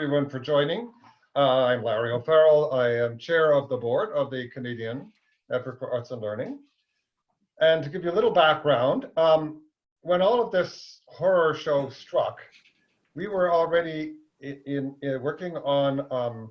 everyone for joining. I'm Larry O'Farrell. I am chair of the board of the Canadian Network for Arts and Learning. And to give you a little background, when all of this horror show struck, we were already working on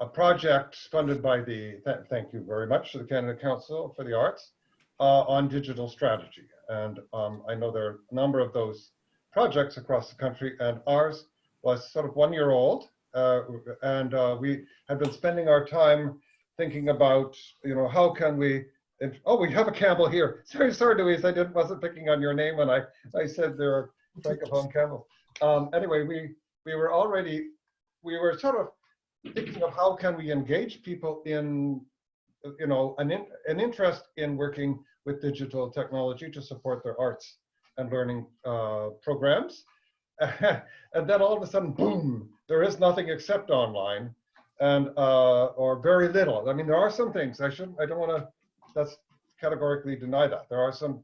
a project funded by the, thank you very much to the Canada Council for the Arts, on digital strategy. And I know there are a number of those projects across the country, and ours was sort of 1 year old. We have been spending our time thinking about, how can we, we have a Campbell here. Sorry, Louise, I wasn't picking on your name when I said there are Francophone Campbell. Anyway, we were sort of thinking of how can we engage people in, an interest in working with digital technology to support their arts and learning programs. And then all of a sudden, boom, there is nothing except online, and or very little. I mean, there are some things. I don't want to categorically deny that. There are some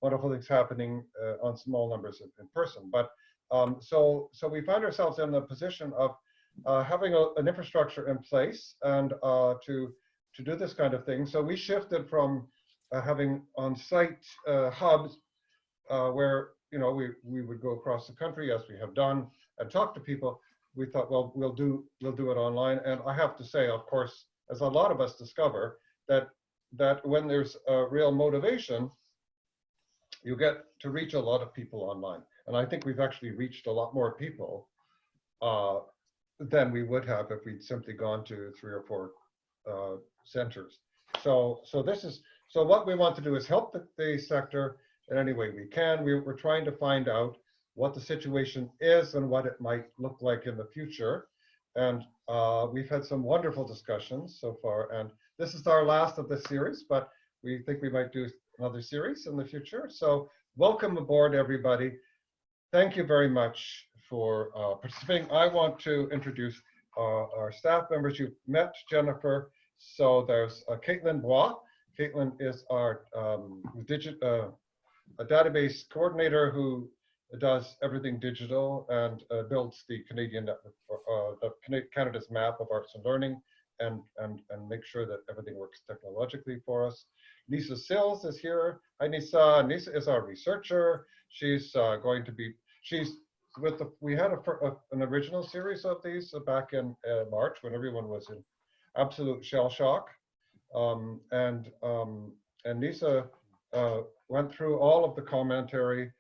wonderful things happening on small numbers in person. But so we find ourselves in the position of having an infrastructure in place and to do this kind of thing. So we shifted from having on-site hubs where we would go across the country, as we have done, and talk to people. We thought, well, we'll do it online. And I have to say, of course, as a lot of us discover, that when there's a real motivation, you get to reach a lot of people online. And I think we've actually reached a lot more people than we would have if we'd simply gone to 3 or 4 centers. So what we want to do is help the sector in any way we can. We're trying to find out what the situation is and what it might look like in the future. And we've had some wonderful discussions so far. And this is our last of this series, but we think we might do another series in the future. So welcome aboard, everybody. Thank you very much for participating. I want to introduce our staff members. You've met Jennifer. So there's Caitlin Bois. Caitlin is our a database coordinator who does everything digital and builds the Canadian network, Canada's map of arts and learning, and make sure that everything works technologically for us. Nisa Sills is here. Hi, Nisa. Nisa is our researcher. She's we had an original series of these back in March when everyone was in absolute shell shock. And Nisa went through all of the commentary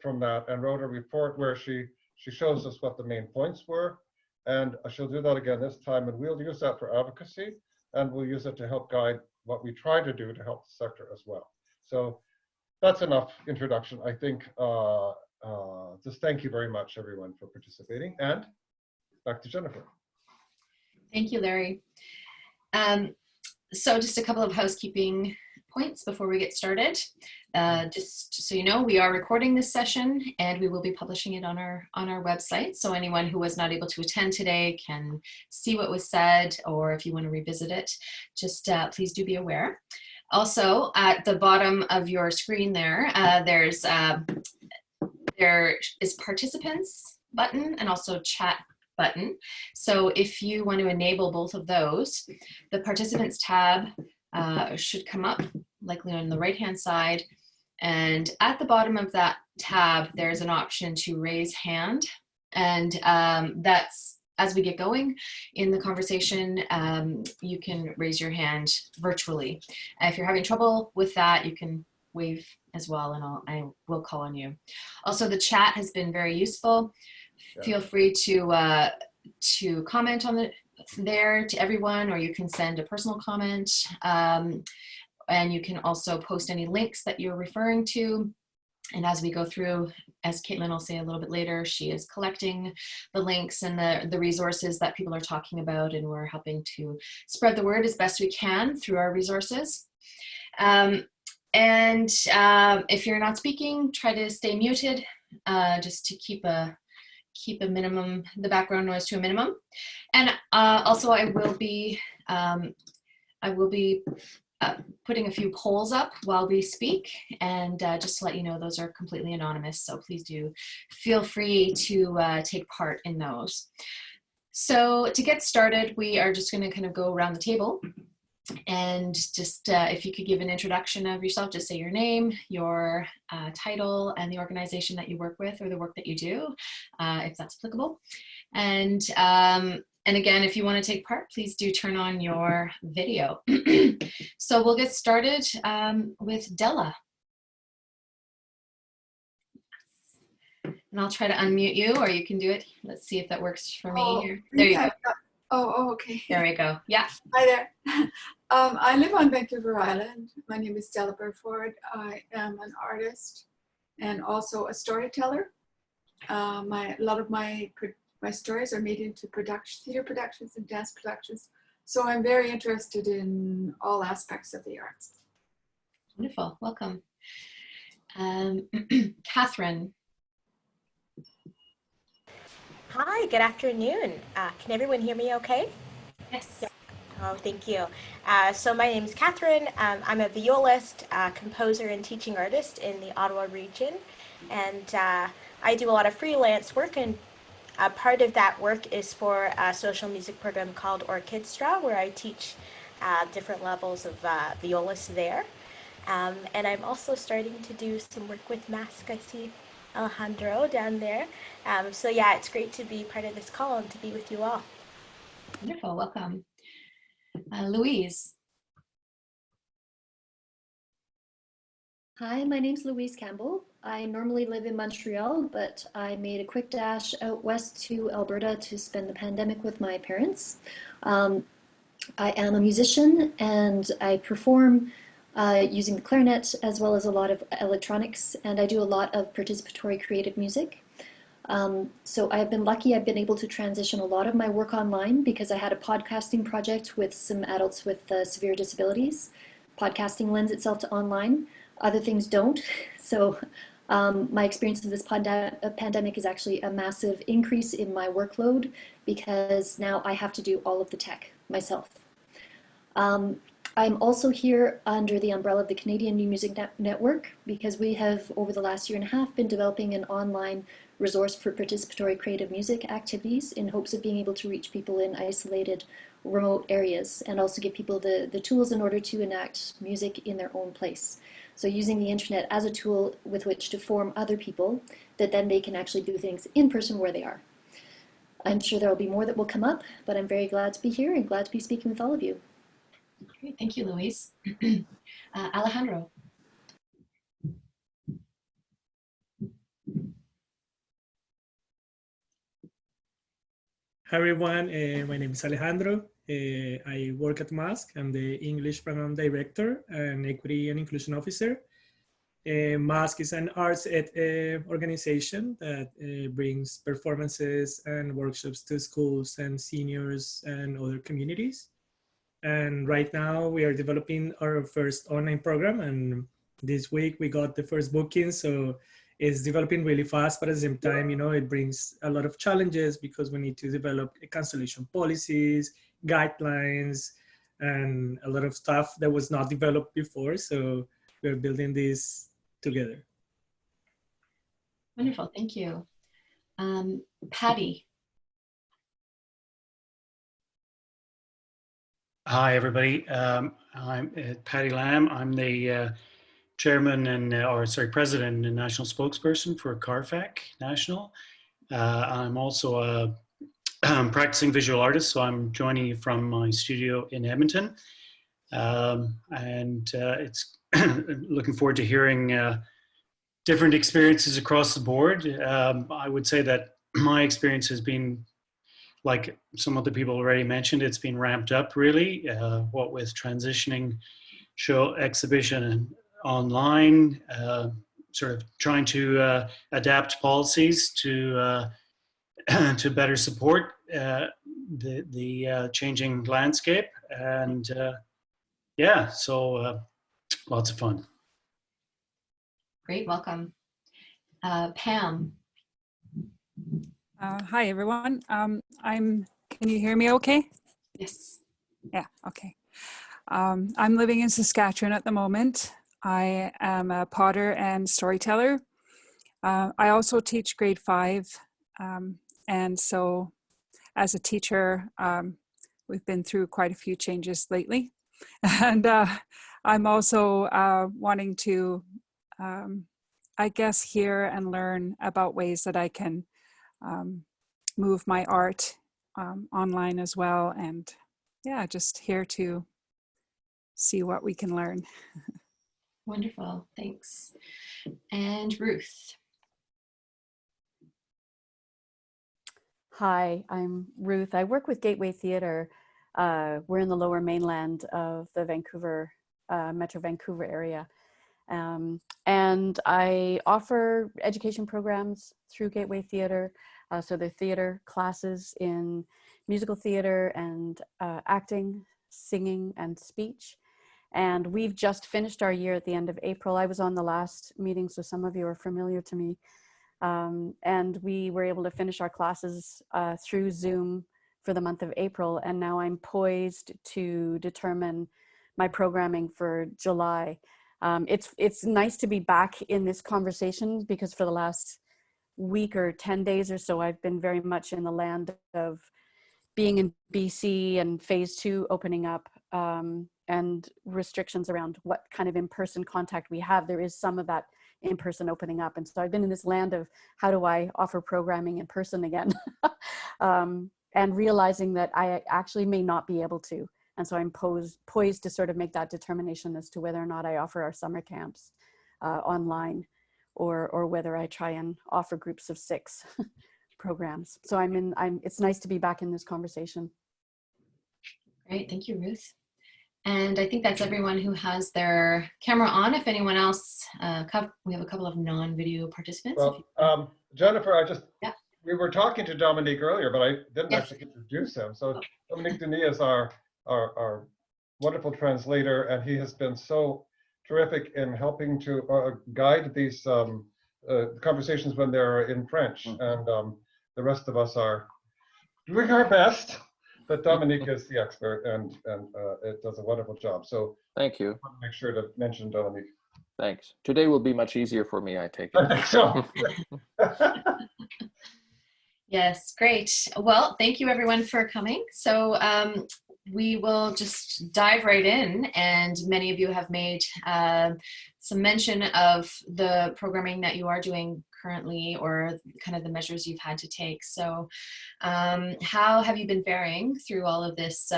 from that and wrote a report where she shows us what the main points were. And she'll do that again this time, and we'll use that for advocacy, and we'll use it to help guide what we try to do to help the sector as well. So that's enough introduction. I think just thank you very much, everyone, for participating. And back to Jennifer. Thank you, Larry. So just a couple of housekeeping points before we get started. Just so you know, we are recording this session and we will be publishing it on our website. So anyone who was not able to attend today can see what was said, or if you want to revisit it, just please do be aware. Also, at the bottom of your screen there, there is participants button and also chat button. So if you want to enable both of those, the participants tab should come up likely on the right hand side, and at the bottom of that tab there's an option to raise hand, and that's as we get going in the conversation, you can raise your hand virtually. If you're having trouble with that, you can wave as well, and I will call on you. Also, the chat has been very useful. Yeah. Feel free to comment on there to everyone, or you can send a personal comment, and you can also post any links that you're referring to. And as we go through, as Caitlin will say a little bit later, she is collecting the links and the resources that people are talking about, and we're helping to spread the word as best we can through our resources. If you're not speaking, try to stay muted, just to keep a minimum, the background noise to a minimum. And also I will be putting a few polls up while we speak, and just to let you know, those are completely anonymous, so please do feel free to take part in those. So to get started, we are just going to kind of go around the table, and just if you could give an introduction of yourself, just say your name, your title, and the organization that you work with or the work that you do, if that's applicable. And again, if you want to take part, please do turn on your video. So we'll get started with Della. And I'll try to unmute you, or you can do it. Let's see if that works for me here. There you go. Oh, okay. There we go. Yeah. Hi there. I live on Vancouver Island. My name is Dellaburford. I am an artist and also a storyteller. A lot of my stories are made into theater productions and dance productions. So I'm very interested in all aspects of the arts. Wonderful. Welcome. Kathryn. Hi, good afternoon. Can everyone hear me okay? Yes. Yeah. Oh, thank you. So my name is Kathryn. I'm a violist, composer, and teaching artist in the Ottawa region. And I do a lot of freelance work, and part of that work is for a social music program called Orchestra, where I teach different levels of violist there. And I'm also starting to do some work with MASC. I see Alejandro down there. So yeah, it's great to be part of this call and to be with you all. Wonderful. Welcome. Louise. Hi, my name's Louise Campbell. I normally live in Montreal, but I made a quick dash out west to Alberta to spend the pandemic with my parents. I am a musician, and I perform using the clarinet as well as a lot of electronics, and I do a lot of participatory creative music. So I've been lucky. I've been able to transition a lot of my work online because I had a podcasting project with some adults with severe disabilities. Podcasting lends itself to online. Other things don't. So my experience of this pandemic is actually a massive increase in my workload because now I have to do all of the tech myself. I'm also here under the umbrella of the Canadian New Music Network because we have, over the last year and a half, been developing an online resource for participatory creative music activities in hopes of being able to reach people in isolated, remote areas and also give people the tools in order to enact music in their own place. So using the internet as a tool with which to form other people that then they can actually do things in person where they are. I'm sure there will be more that will come up, but I'm very glad to be here and glad to be speaking with all of you. Great. Thank you, Louise. Alejandro. Hi everyone, my name is Alejandro. I work at MASC. I'm the English Program Director and Equity and Inclusion Officer. MASC is an arts ed organization that brings performances and workshops to schools and seniors and other communities. And right now we are developing our first online program, and this week we got the first booking, so it's developing really fast, but at the same time, you know, it brings a lot of challenges because we need to develop cancellation policies, guidelines, and a lot of stuff that was not developed before. So we're building this together. Wonderful. Thank you. Paddy. Hi, everybody. I'm Paddy Lamb. I'm the chairman and, president and national spokesperson for CARFAC National. I'm also a practicing visual artist, so I'm joining you from my studio in Edmonton. It's looking forward to hearing different experiences across the board. I would say that my experience has been, like some of the people already mentioned, it's been ramped up really, what with transitioning show exhibition and online, sort of trying to adapt policies to better support the changing landscape. And yeah, so lots of fun. Great, welcome. Pam. Hi, everyone. Can you hear me okay? Yes. Yeah, okay. I'm living in Saskatchewan at the moment. I am a potter and storyteller. I also teach grade 5. And so as a teacher, we've been through quite a few changes lately. And I'm also wanting to, I guess, hear and learn about ways that I can move my art online as well. And yeah, just here to see what we can learn. Wonderful, thanks. And Ruth. Hi, I'm Ruth. I work with Gateway Theatre. We're in the Lower Mainland of the Vancouver, Metro Vancouver area. And I offer education programs through Gateway Theatre. So they're theatre classes in musical theatre and acting, singing, and speech. And we've just finished our year at the end of April. I was on the last meeting, so some of you are familiar to me. And we were able to finish our classes through Zoom for the month of April. And now I'm poised to determine my programming for July. It's nice to be back in this conversation because for the last week or 10 days or so, I've been very much in the land of being in BC and phase 2 opening up and restrictions around what kind of in-person contact we have. There is some of that in-person opening up. And so I've been in this land of how do I offer programming in person again? And realizing that I actually may not be able to. And so I'm poised to sort of make that determination as to whether or not I offer our summer camps online or whether I try and offer groups of 6 programs. So it's nice to be back in this conversation. Great, thank you, Ruth. And I think that's everyone who has their camera on. If anyone else, we have a couple of non-video participants. Well, Jennifer, we were talking to Dominique earlier, but I didn't actually introduce him. So Dominique is our wonderful translator, and he has been so terrific in helping to guide these conversations when they're in French. And the rest of us are doing our best. But Dominique is the expert, and it does a wonderful job. So thank you. I want to make sure to mention Dominique. Thanks. Today will be much easier for me, I take it. I think so. Yes, great. Well, thank you everyone for coming. So we will just dive right in, and many of you have made some mention of the programming that you are doing currently or kind of the measures you've had to take. So how have you been faring through all of this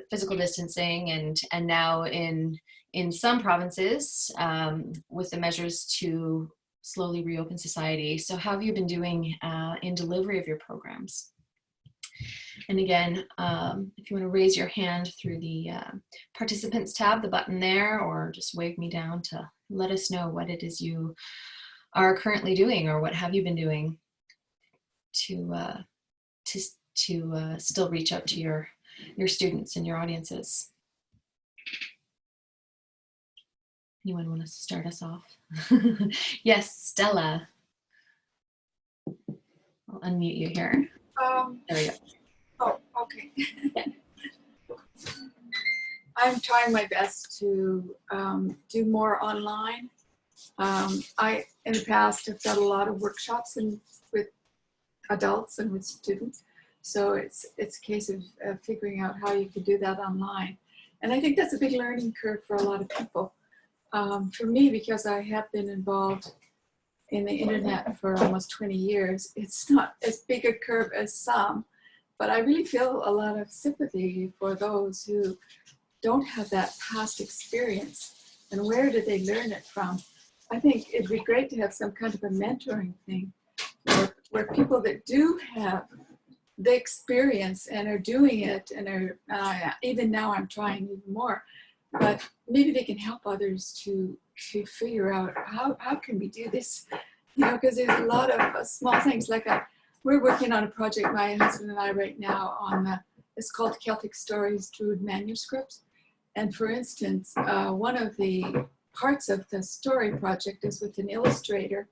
physical distancing and now in some provinces with the measures to slowly reopen society? So how have you been doing in delivery of your programs? And again, if you want to raise your hand through the participants tab, the button there, or just wave me down to let us know what it is you are currently doing or what have you been doing to still reach out to your students and your audiences. Anyone want to start us off? Yes, Stella. I'll unmute you here. There we go. Oh, okay. I'm trying my best to do more online. I, in the past, have done a lot of workshops with adults and with students. So it's a case of figuring out how you could do that online. And I think that's a big learning curve for a lot of people. For me, because I have been involved in the internet for almost 20 years, it's not as big a curve as some, but I really feel a lot of sympathy for those who don't have that past experience. And where did they learn it from? I think it'd be great to have some kind of a mentoring thing where people that do have the experience and are doing it and are, even now I'm trying even more, but maybe they can help others to figure out how can we do this, you know, because there's a lot of small things. Like we're working on a project, my husband and I right now, on it's called Celtic Stories Druid Manuscripts. And for instance, one of the parts of the story project is with an illustrator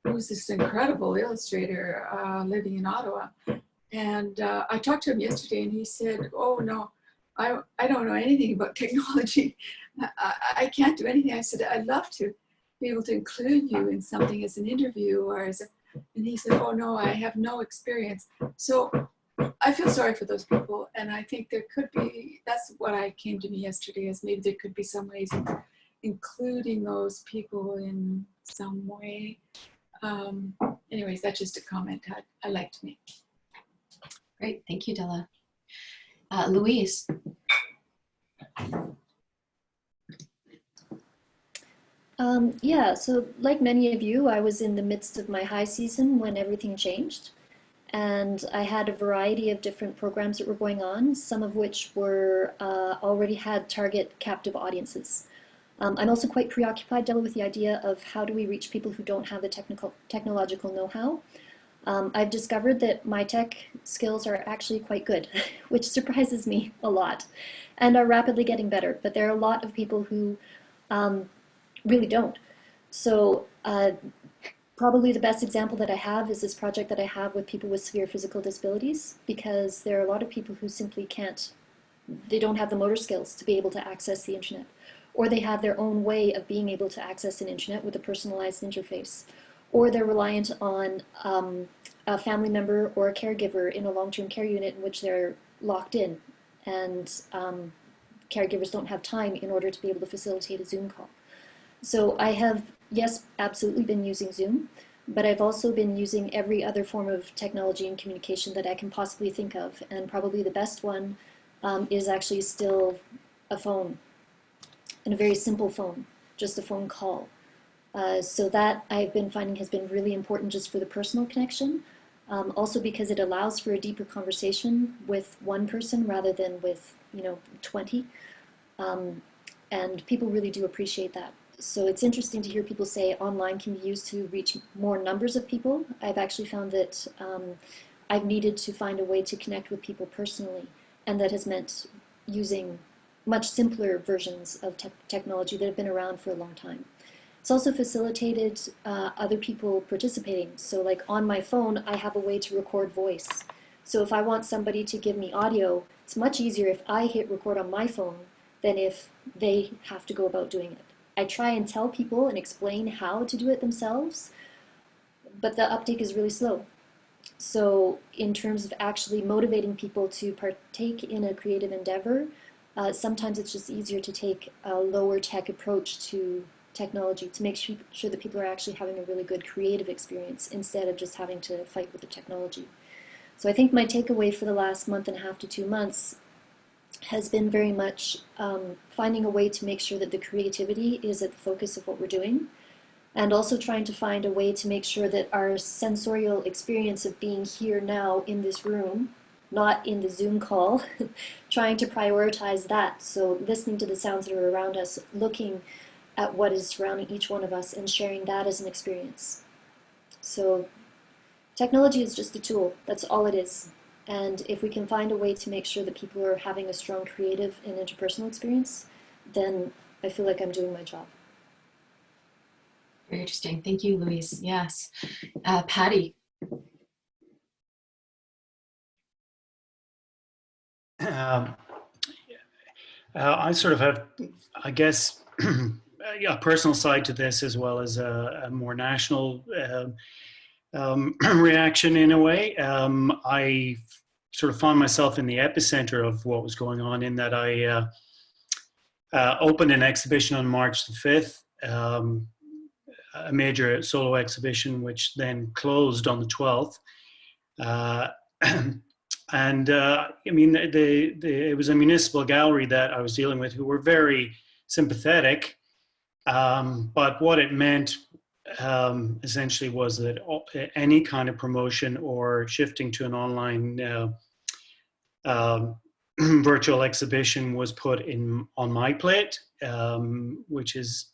who's this incredible illustrator living in Ottawa. And I talked to him yesterday and he said, oh no, I don't know anything about technology. I can't do anything. I said, I'd love to be able to include you in something as an interview or as a, and he said, oh no, I have no experience. So I feel sorry for those people. And I think there could be, that's what I came to me yesterday, is maybe there could be some ways of including those people in some way. Anyways, that's just a comment I like to make. Great, thank you, Della. Louise. Yeah, so like many of you, I was in the midst of my high season when everything changed. And I had a variety of different programs that were going on, some of which were already had target captive audiences. I'm also quite preoccupied, Della, with the idea of how do we reach people who don't have the technological know-how. I've discovered that my tech skills are actually quite good, which surprises me a lot, and are rapidly getting better. But there are a lot of people who really don't. So probably the best example that I have is this project that I have with people with severe physical disabilities, because there are a lot of people who simply can't, they don't have the motor skills to be able to access the internet, or they have their own way of being able to access an internet with a personalized interface, or they're reliant on a family member or a caregiver in a long-term care unit in which they're locked in, and caregivers don't have time in order to be able to facilitate a Zoom call. So I have, yes, absolutely been using Zoom, but I've also been using every other form of technology and communication that I can possibly think of. And probably the best one is actually still a phone, and a very simple phone, just a phone call. So that I've been finding has been really important just for the personal connection. Also because it allows for a deeper conversation with one person rather than with, 20. And people really do appreciate that. So it's interesting to hear people say online can be used to reach more numbers of people. I've actually found that I've needed to find a way to connect with people personally, and that has meant using much simpler versions of technology that have been around for a long time. It's also facilitated other people participating. So like on my phone, I have a way to record voice. So if I want somebody to give me audio, it's much easier if I hit record on my phone than if they have to go about doing it. I try and tell people and explain how to do it themselves, but the uptake is really slow. So in terms of actually motivating people to partake in a creative endeavor, sometimes it's just easier to take a lower tech approach to technology to make sure that people are actually having a really good creative experience instead of just having to fight with the technology. So I think my takeaway for the last month and a half to 2 months has been very much finding a way to make sure that the creativity is at the focus of what we're doing, and also trying to find a way to make sure that our sensorial experience of being here now in this room, not in the Zoom call, trying to prioritize that. So listening to the sounds that are around us, looking at what is surrounding each one of us, and sharing that as an experience. So technology is just a tool, that's all it is. And if we can find a way to make sure that people are having a strong creative and interpersonal experience, then I feel like I'm doing my job. Very interesting. Thank you, Louise. Yes. Paddy. I sort of have, I guess, a personal side to this as well as a more national reaction in a way. I sort of found myself in the epicenter of what was going on, in that I opened an exhibition on March the 5th, a major solo exhibition, which then closed on the 12th. And I mean, it was a municipal gallery that I was dealing with who were very sympathetic. But what it meant essentially was that any kind of promotion or shifting to an online virtual exhibition was put on my plate, which is,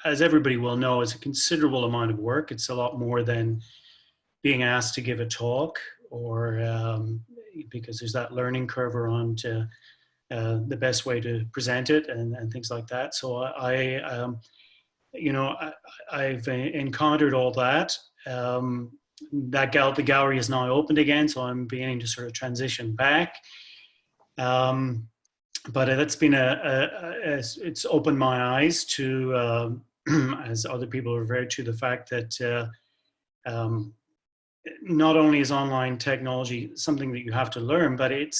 as everybody will know, is a considerable amount of work. It's a lot more than being asked to give a talk, or because there's that learning curve around the best way to present it and things like that. So I've encountered all that. The gallery is now opened again, so I'm beginning to sort of transition back. but that's been it's opened my eyes to, as other people referred to, the fact that not only is online technology something that you have to learn, but it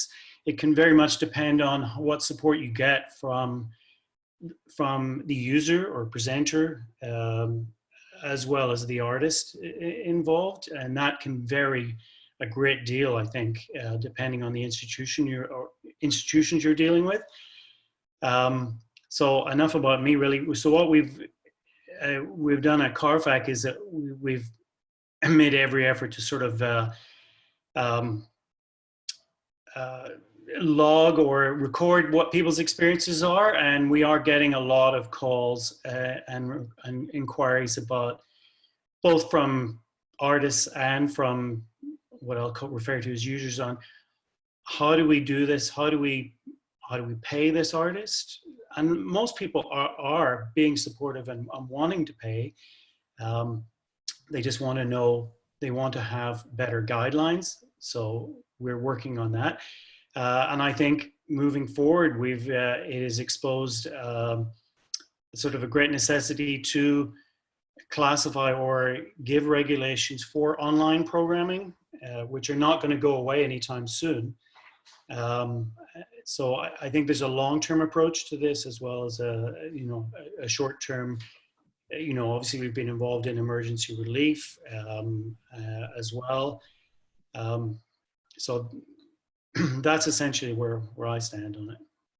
can very much depend on what support you get from the user or presenter, as well as the artist involved, and that can vary a great deal, I think, depending on the institutions you're dealing with. So enough about me, really. So what we've done at CARFAC is that we've made every effort to sort of log or record what people's experiences are, and we are getting a lot of calls and inquiries about, both from artists and from what I'll refer to as users, on how do we do this, how do we pay this artist. And most people are being supportive and wanting to pay. They just want to know, they want to have better guidelines. So we're working on that. And I think moving forward, it has exposed sort of a great necessity to classify or give regulations for online programming, which are not going to go away anytime soon. So I think there's a long-term approach to this, as well as a short-term. Obviously we've been involved in emergency relief as well. So that's essentially where I stand on it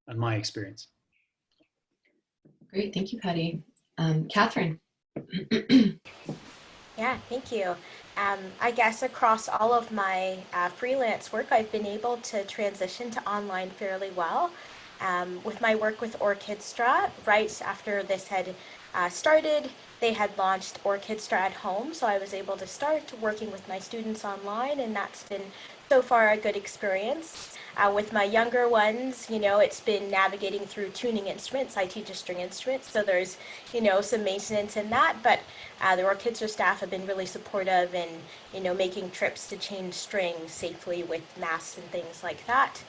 and my experience. Great, thank you, Paddy. Kathryn. Yeah, thank you. I guess across all of my freelance work, I've been able to transition to online fairly well. With my work with Orchestra, right after this had started, they had launched Orchestra at Home, so I was able to start working with my students online, and that's been so far a good experience. With my younger ones, it's been navigating through tuning instruments. I teach a string instrument, so there's, some maintenance in that, but the Orchestra staff have been really supportive in, making trips to change strings safely with MASC and things like that.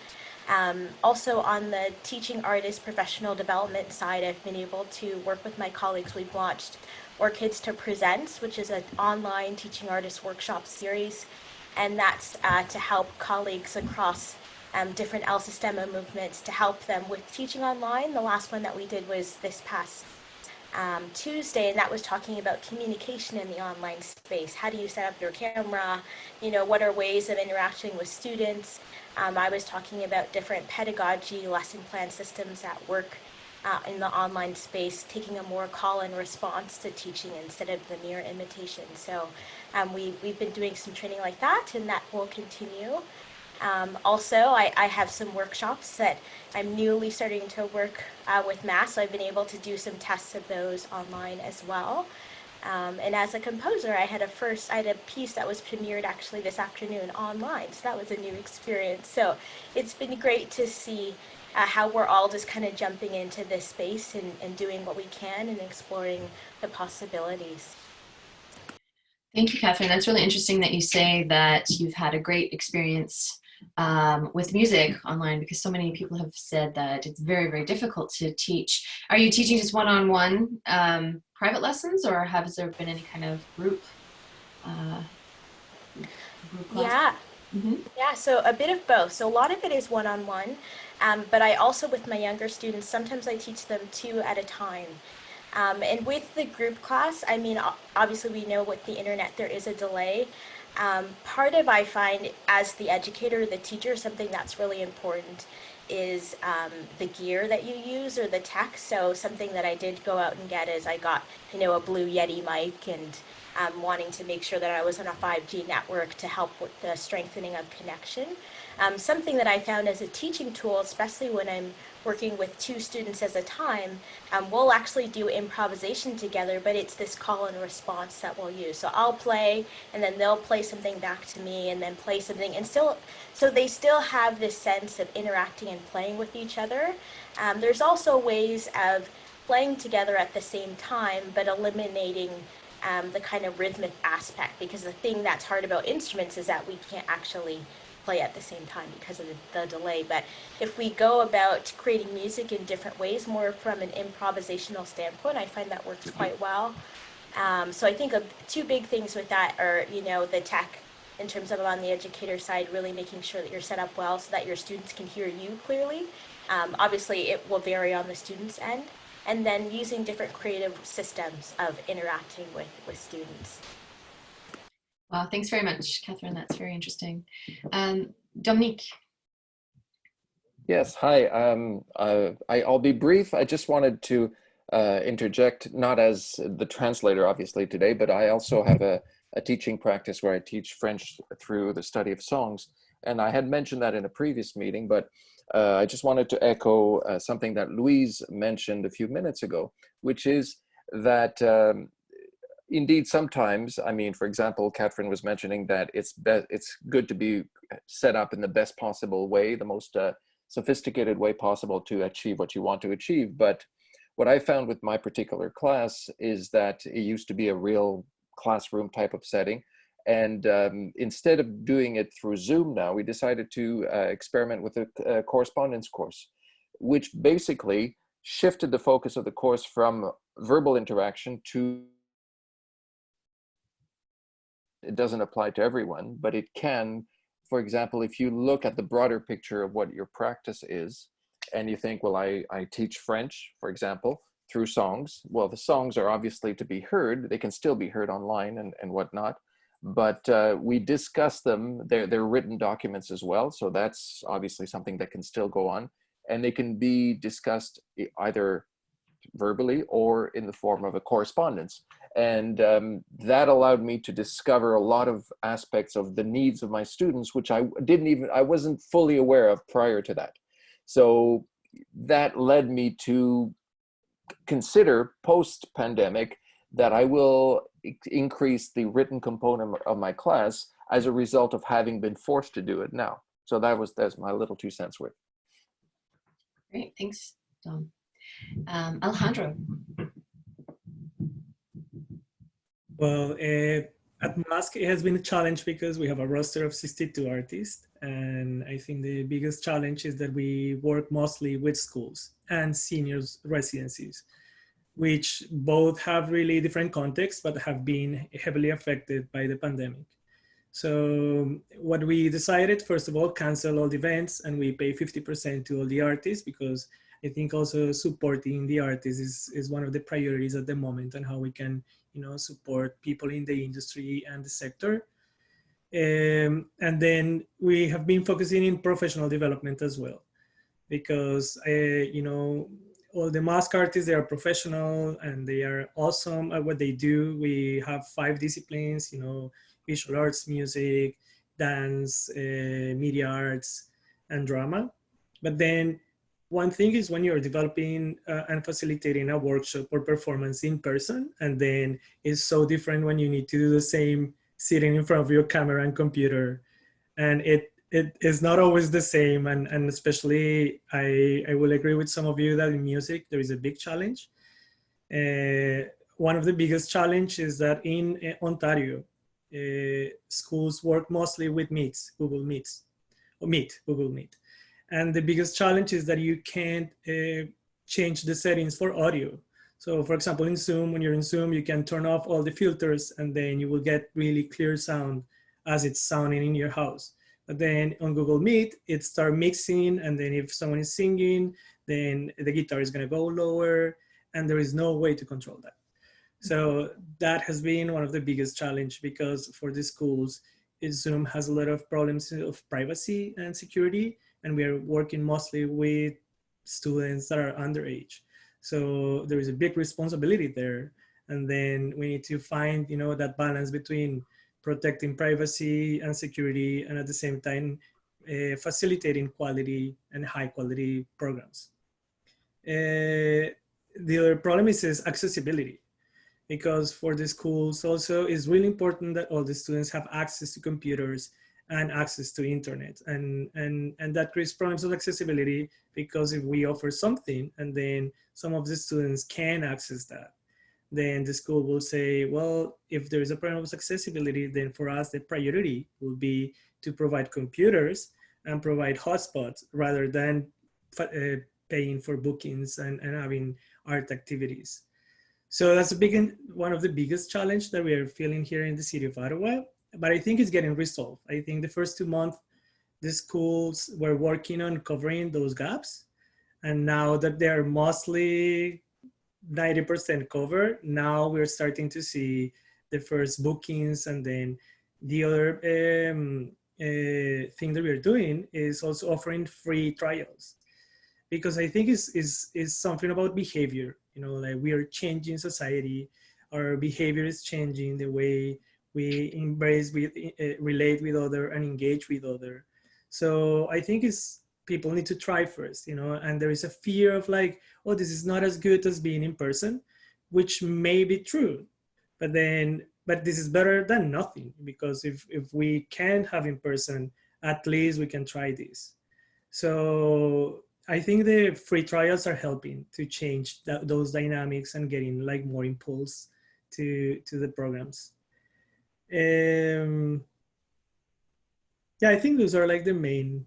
Also on the teaching artist professional development side, I've been able to work with my colleagues. We've launched Orchestra Presents, which is an online teaching artist workshop series, and that's to help colleagues across different El Sistema movements, to help them with teaching online. The last one that we did was this past Tuesday, and that was talking about communication in the online space. How do you set up your camera? What are ways of interacting with students? I was talking about different pedagogy, lesson plan systems at work in the online space, taking a more call and response to teaching instead of the mere imitation. So we've been doing some training like that, and that will continue. Also, I have some workshops that I'm newly starting to work with MASC, so I've been able to do some tests of those online as well. And as a composer, I had a piece that was premiered actually this afternoon online, so that was a new experience. So it's been great to see how we're all just kind of jumping into this space and doing what we can and exploring the possibilities. Thank you, Kathryn. That's really interesting that you say that you've had a great experience with music online, because so many people have said that it's very, very difficult to teach. Are you teaching just one-on-one private lessons, or has there been any kind of group class? Yeah. Mm-hmm. Yeah, so a bit of both. So a lot of it is one-on-one, but I also, with my younger students, sometimes I teach them 2 at a time. And with the group class, I mean, obviously we know with the internet there is a delay. Part of, I find, as the educator, the teacher, something that's really important is the gear that you use or the tech. So something that I did go out and get is I got, a Blue Yeti mic, and wanting to make sure that I was on a 5G network to help with the strengthening of connection. Something that I found as a teaching tool, especially when I'm working with 2 students at a time, we'll actually do improvisation together, but it's this call and response that we'll use. So I'll play, and then they'll play something back to me, and then play something, and so they still have this sense of interacting and playing with each other. There's also ways of playing together at the same time, but eliminating the kind of rhythmic aspect, because the thing that's hard about instruments is that we can't actually play at the same time because of the delay. But if we go about creating music in different ways, more from an improvisational standpoint, I find that works quite well. So I think two big things with that are, the tech in terms of on the educator side, really making sure that you're set up well so that your students can hear you clearly. Obviously, it will vary on the student's end. And then using different creative systems of interacting with students. Wow, thanks very much, Kathryn. That's very interesting. Dominique. Yes, hi. I'll be brief. I just wanted to interject, not as the translator, obviously, today, but I also have a teaching practice where I teach French through the study of songs. And I had mentioned that in a previous meeting, but I just wanted to echo something that Louise mentioned a few minutes ago, which is that indeed sometimes, I mean, for example, Kathryn was mentioning that it's good to be set up in the best possible way, the most sophisticated way possible to achieve what you want to achieve. But what I found with my particular class is that it used to be a real classroom type of setting. And instead of doing it through Zoom now, we decided to experiment with a correspondence course, which basically shifted the focus of the course from verbal interaction to, it doesn't apply to everyone, but it can, for example, if you look at the broader picture of what your practice is, and you think, well, I teach French, for example, through songs. Well, the songs are obviously to be heard. They can still be heard online and whatnot. But we discuss them, they're written documents as well. So that's obviously something that can still go on. And they can be discussed either verbally or in the form of a correspondence. And that allowed me to discover a lot of aspects of the needs of my students, which I wasn't fully aware of prior to that. So that led me to consider post-pandemic that I will increase the written component of my class as a result of having been forced to do it now. So that's my little 2 cents worth. Great, thanks, Dom. Alejandro. Well, at MASC, it has been a challenge because we have a roster of 62 artists. And I think the biggest challenge is that we work mostly with schools and seniors residencies, which both have really different contexts, but have been heavily affected by the pandemic. So what we decided, first of all, cancel all the events, and we pay 50% to all the artists, because I think also supporting the artists is one of the priorities at the moment, and how we can, support people in the industry and the sector. And then we have been focusing in professional development as well, because, all the MASC artists, they are professional and they are awesome at what they do. We have 5 disciplines, visual arts, music, dance, media arts, and drama. But then one thing is when you're developing and facilitating a workshop or performance in person, and then it's so different when you need to do the same sitting in front of your camera and computer. And it is not always the same. And especially, I will agree with some of you that in music, there is a big challenge. One of the biggest challenges is that in Ontario, schools work mostly with Google Meet. And the biggest challenge is that you can't change the settings for audio. So for example, in Zoom, when you're in Zoom, you can turn off all the filters and then you will get really clear sound as it's sounding in your house. But then on Google Meet, it starts mixing, and then if someone is singing, then the guitar is gonna go lower, and there is no way to control that. So that has been one of the biggest challenges, because for the schools, Zoom has a lot of problems of privacy and security, and we are working mostly with students that are underage. So there is a big responsibility there. And then we need to find, that balance between protecting privacy and security, and at the same time, facilitating quality and high quality programs. The other problem is accessibility, because for the schools also it's really important that all the students have access to computers and access to internet, and that creates problems of accessibility, because if we offer something and then some of the students can access that, then the school will say, well, if there's a problem with accessibility, then for us, the priority will be to provide computers and provide hotspots rather than paying for bookings and having art activities. So that's one of the biggest challenge that we are feeling here in the city of Ottawa, but I think it's getting resolved. I think the first 2 months, the schools were working on covering those gaps. And now that they're mostly 90% covered, now we're starting to see the first bookings. And then the other thing that we're doing is also offering free trials. Because I think it's something about behavior, like we are changing society, our behavior is changing, the way we embrace, relate with other and engage with other. So I think people need to try first, and there is a fear of like, oh, this is not as good as being in person, which may be true, but this is better than nothing, because if we can't have in person, at least we can try this. So I think the free trials are helping to change those dynamics and getting like more impulse to the programs. Yeah, I think those are like the main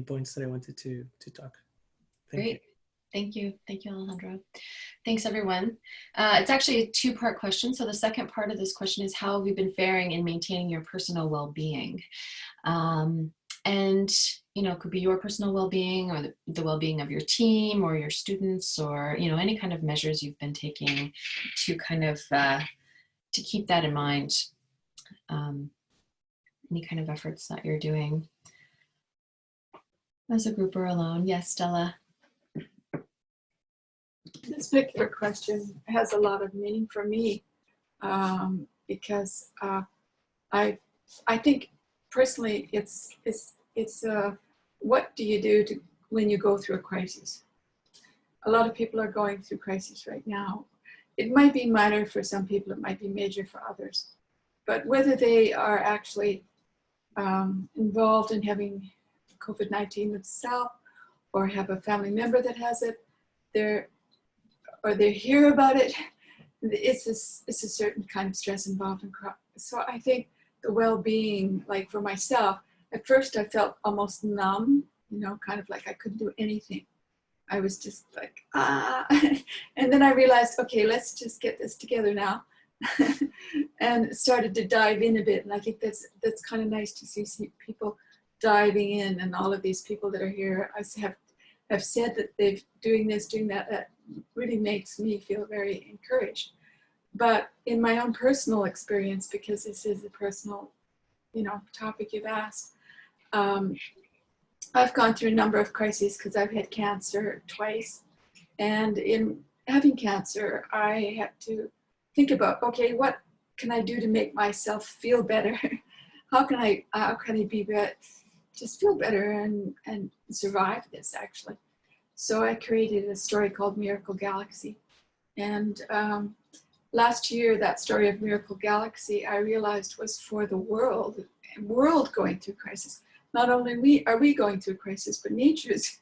points that I wanted to talk. Great. Thank you, Alejandro. Thanks, everyone. It's actually a two-part question. So the second part of this question is, how have you been faring in maintaining your personal well-being? And, it could be your personal well-being or the well-being of your team or your students, or, any kind of measures you've been taking to kind of, to keep that in mind. Any kind of efforts that you're doing as a group or alone. Yes, Stella. This particular question has a lot of meaning for me, because I think personally it's what do you do when you go through a crisis? A lot of people are going through crises right now. It might be minor for some people, it might be major for others, but whether they are actually involved in having COVID-19 themselves, or have a family member that has it, or they hear about it, it's a certain kind of stress involved in crop. So I think the well-being, like for myself, at first I felt almost numb, kind of like I couldn't do anything. I was just like, and then I realized, okay, let's just get this together now. And started to dive in a bit. And I think that's kind of nice to see people diving in, and all of these people that are here, I have said that they're doing this, doing that. That really makes me feel very encouraged. But in my own personal experience, because this is a personal, topic you've asked, I've gone through a number of crises because I've had cancer twice. And in having cancer, I had to think about, okay, what can I do to make myself feel better? How can I be better, just feel better and survive this, actually? So I created a story called Miracle Galaxy. And last year, that story of Miracle Galaxy, I realized was for the world going through crisis. Not only are we going through a crisis, but nature's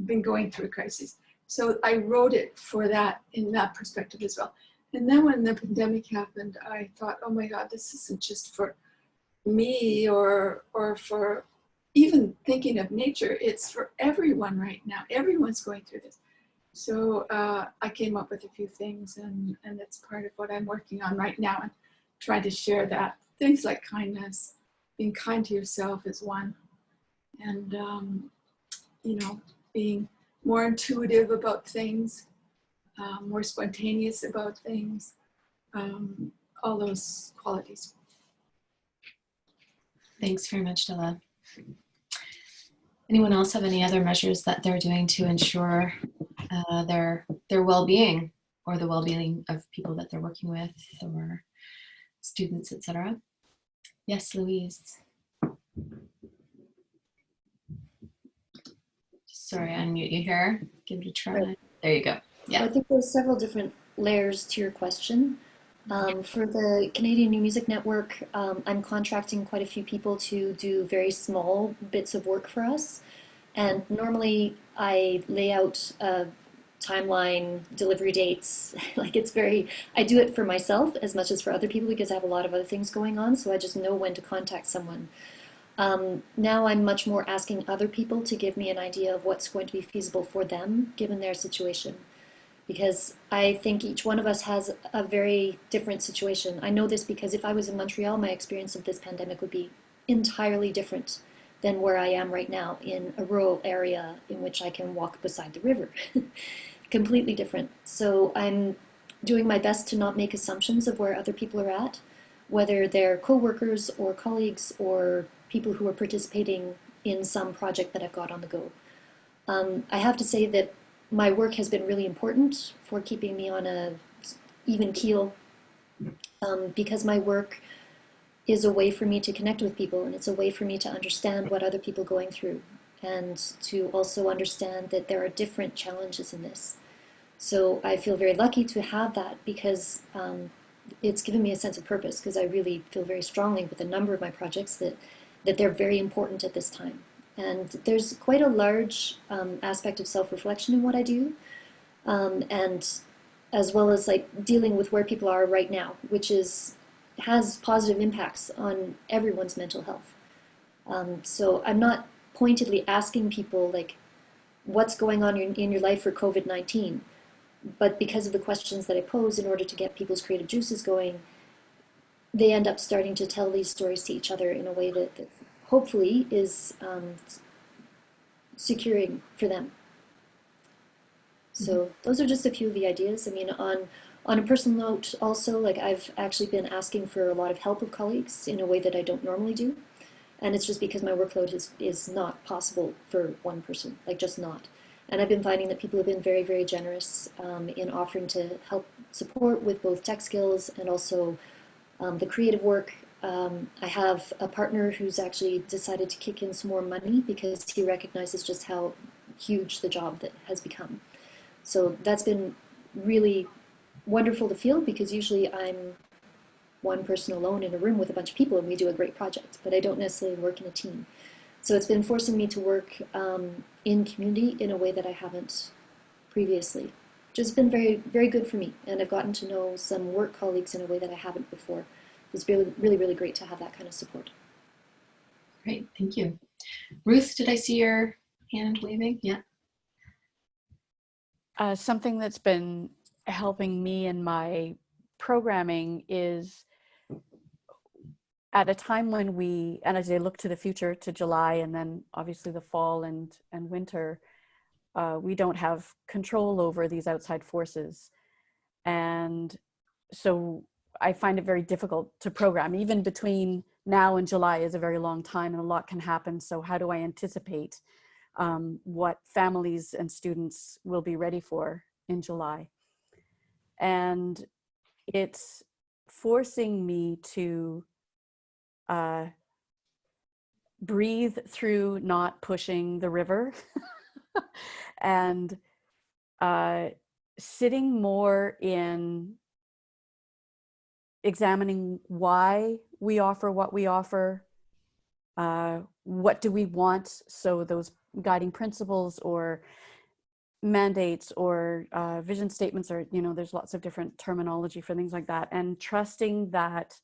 been going through a crisis. So I wrote it for that, in that perspective as well. And then when the pandemic happened, I thought, oh my God, this isn't just for me or for even thinking of nature, it's for everyone right now. Everyone's going through this. So I came up with a few things, and that's part of what I'm working on right now, and trying to share that. Things like kindness, being kind to yourself is one, and being more intuitive about things, more spontaneous about things, all those qualities. Thanks very much, Della. Anyone else have any other measures that they're doing to ensure their well-being, or the well-being of people that they're working with, or students, etc.? Yes, Louise. Sorry, unmute you here. Give it a try. Right. There you go. Yeah. I think there's several different layers to your question. For the Canadian New Music Network, I'm contracting quite a few people to do very small bits of work for us. And normally I lay out timeline, delivery dates. Like it's very, I do it for myself as much as for other people because I have a lot of other things going on. So I just know when to contact someone. Now I'm much more asking other people to give me an idea of what's going to be feasible for them given their situation. Because I think each one of us has a very different situation. I know this because if I was in Montreal, my experience of this pandemic would be entirely different than where I am right now in a rural area in which I can walk beside the river. Completely different. So I'm doing my best to not make assumptions of where other people are at, whether they're co-workers or colleagues or people who are participating in some project that I've got on the go. I have to say that my work has been really important for keeping me on a even keel because my work is a way for me to connect with people, and it's a way for me to understand what other people are going through and to also understand that there are different challenges in this. So I feel very lucky to have that because it's given me a sense of purpose because I really feel very strongly with a number of my projects that they're very important at this time. And there's quite a large aspect of self-reflection in what I do, and as well as like dealing with where people are right now, which has positive impacts on everyone's mental health. So I'm not pointedly asking people like what's going on in your life for COVID-19, but because of the questions that I pose in order to get people's creative juices going, they end up starting to tell these stories to each other in a way that hopefully is securing for them. So those are just a few of the ideas. I mean, on a personal note also, like I've actually been asking for a lot of help of colleagues in a way that I don't normally do. And it's just because my workload is not possible for one person, like just not. And I've been finding that people have been very, very generous in offering to help support with both tech skills and also the creative work. I have a partner who's actually decided to kick in some more money because he recognizes just how huge the job that has become. So that's been really wonderful to feel because usually I'm one person alone in a room with a bunch of people and we do a great project, but I don't necessarily work in a team. So it's been forcing me to work in community in a way that I haven't previously, which has been very, very good for me. And I've gotten to know some work colleagues in a way that I haven't before. It's really, really, really great to have that kind of support. Great, thank you. Ruth, did I see your hand waving? Yeah. Something that's been helping me in my programming is at a time when and as I look to the future, to July and then obviously the fall and winter, we don't have control over these outside forces. And so I find it very difficult to program. Even between now and July is a very long time and a lot can happen. So how do I anticipate what families and students will be ready for in July? And it's forcing me to breathe through not pushing the river and sitting more in examining why we offer what we offer, what do we want, so those guiding principles or mandates or vision statements, or there's lots of different terminology for things like that, and trusting that,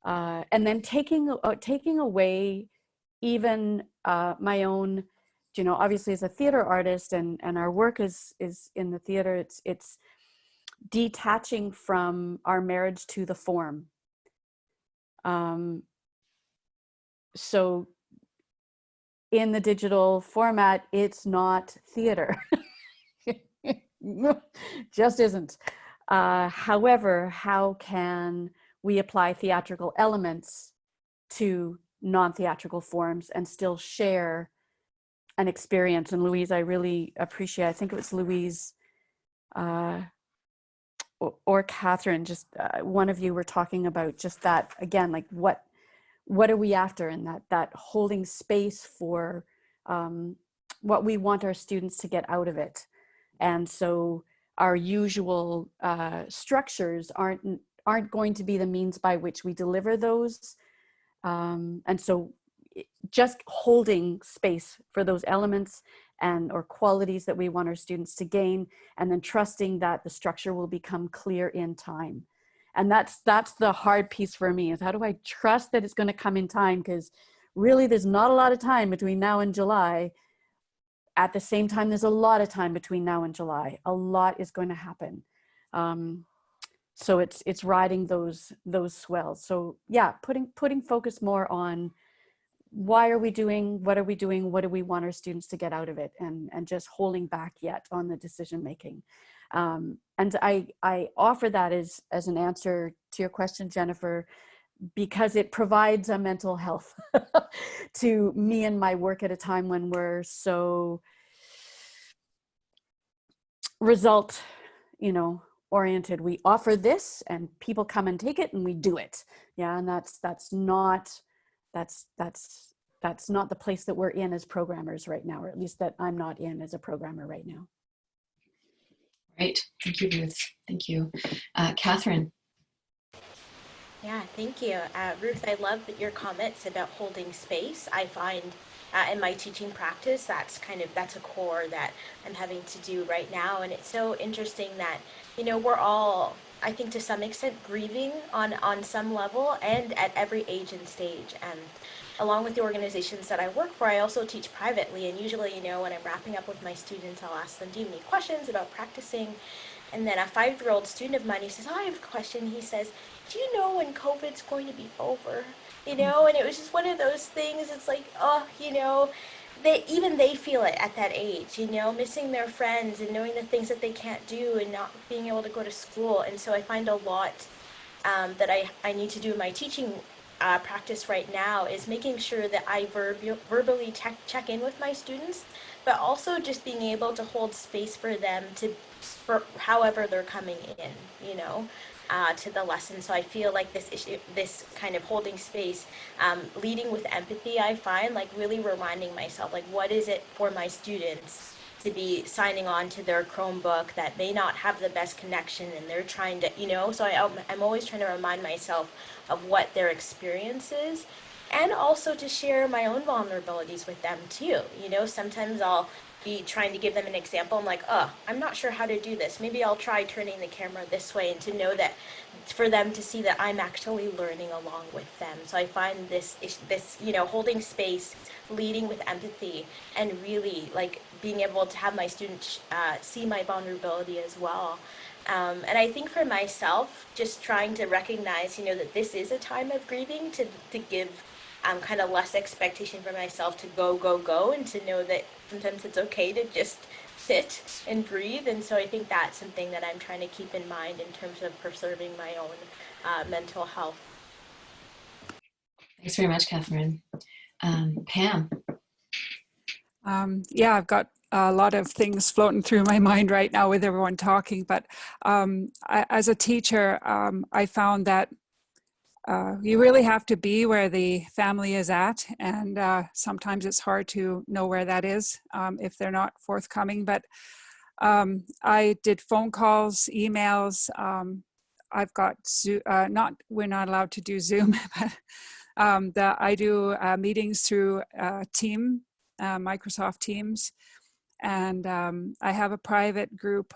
and then taking away even my own, obviously as a theater artist and our work is in the theater, it's detaching from our marriage to the form. So in the digital format, it's not theater. Just isn't. However, how can we apply theatrical elements to non-theatrical forms and still share an experience? And Louise, I really appreciate, I think it was Louise or Kathryn, just one of you were talking about just that, again, like what are we after, and that holding space for what we want our students to get out of it. And so our usual structures aren't going to be the means by which we deliver those. And so just holding space for those elements and or qualities that we want our students to gain, and then trusting that the structure will become clear in time. And that's the hard piece for me, is how do I trust that it's going to come in time? Because really there's not a lot of time between now and July. At the same time, there's a lot of time between now and July. A lot is going to happen. So it's riding those swells. So yeah, putting focus more on why are we doing, what are we doing, what do we want our students to get out of it, and just holding back yet on the decision making. And I offer that as an answer to your question, Jennifer, because it provides a mental health to me and my work at a time when we're so result, oriented. We offer this and people come and take it and we do it. Yeah. And that's not the place that we're in as programmers right now, or at least that I'm not in as a programmer right now. Right. Thank you, Ruth. Thank you. Kathryn. Yeah, thank you. Ruth, I love your comments about holding space. I find in my teaching practice, that's a core that I'm having to do right now. And it's so interesting that, we're all, I think to some extent, grieving on some level and at every age and stage. And along with the organizations that I work for, I also teach privately. And usually, when I'm wrapping up with my students, I'll ask them, do you have any questions about practicing? And then a 5-year-old student of mine, he says, I have a question. He says, do you know when COVID's going to be over? And it was just one of those things. It's like, they feel it at that age, missing their friends and knowing the things that they can't do and not being able to go to school. And so I find a lot that I need to do in my teaching practice right now is making sure that I verbally check in with my students, but also just being able to hold space for them for however they're coming in, to the lesson. So I feel like this kind of holding space, leading with empathy, I find like really reminding myself, like, what is it for my students to be signing on to their Chromebook that may not have the best connection and they're trying to, so I'm always trying to remind myself of what their experience is, and also to share my own vulnerabilities with them too. Sometimes I'll be trying to give them an example. I'm like, I'm not sure how to do this. Maybe I'll try turning the camera this way, and to know that for them to see that I'm actually learning along with them. So I find this holding space, leading with empathy, and really like being able to have my students see my vulnerability as well. And I think for myself, just trying to recognize, that this is a time of grieving, to give kind of less expectation for myself to go, and to know that sometimes it's okay to just sit and breathe. And so I think that's something that I'm trying to keep in mind in terms of preserving my own mental health. Thanks very much, Kathryn. Pam. Yeah, I've got a lot of things floating through my mind right now with everyone talking, but as a teacher, I found that you really have to be where the family is at, and sometimes it's hard to know where that is if they're not forthcoming. But I did phone calls, emails. I've got we're not allowed to do Zoom, but I do meetings through Microsoft Teams, and I have a private group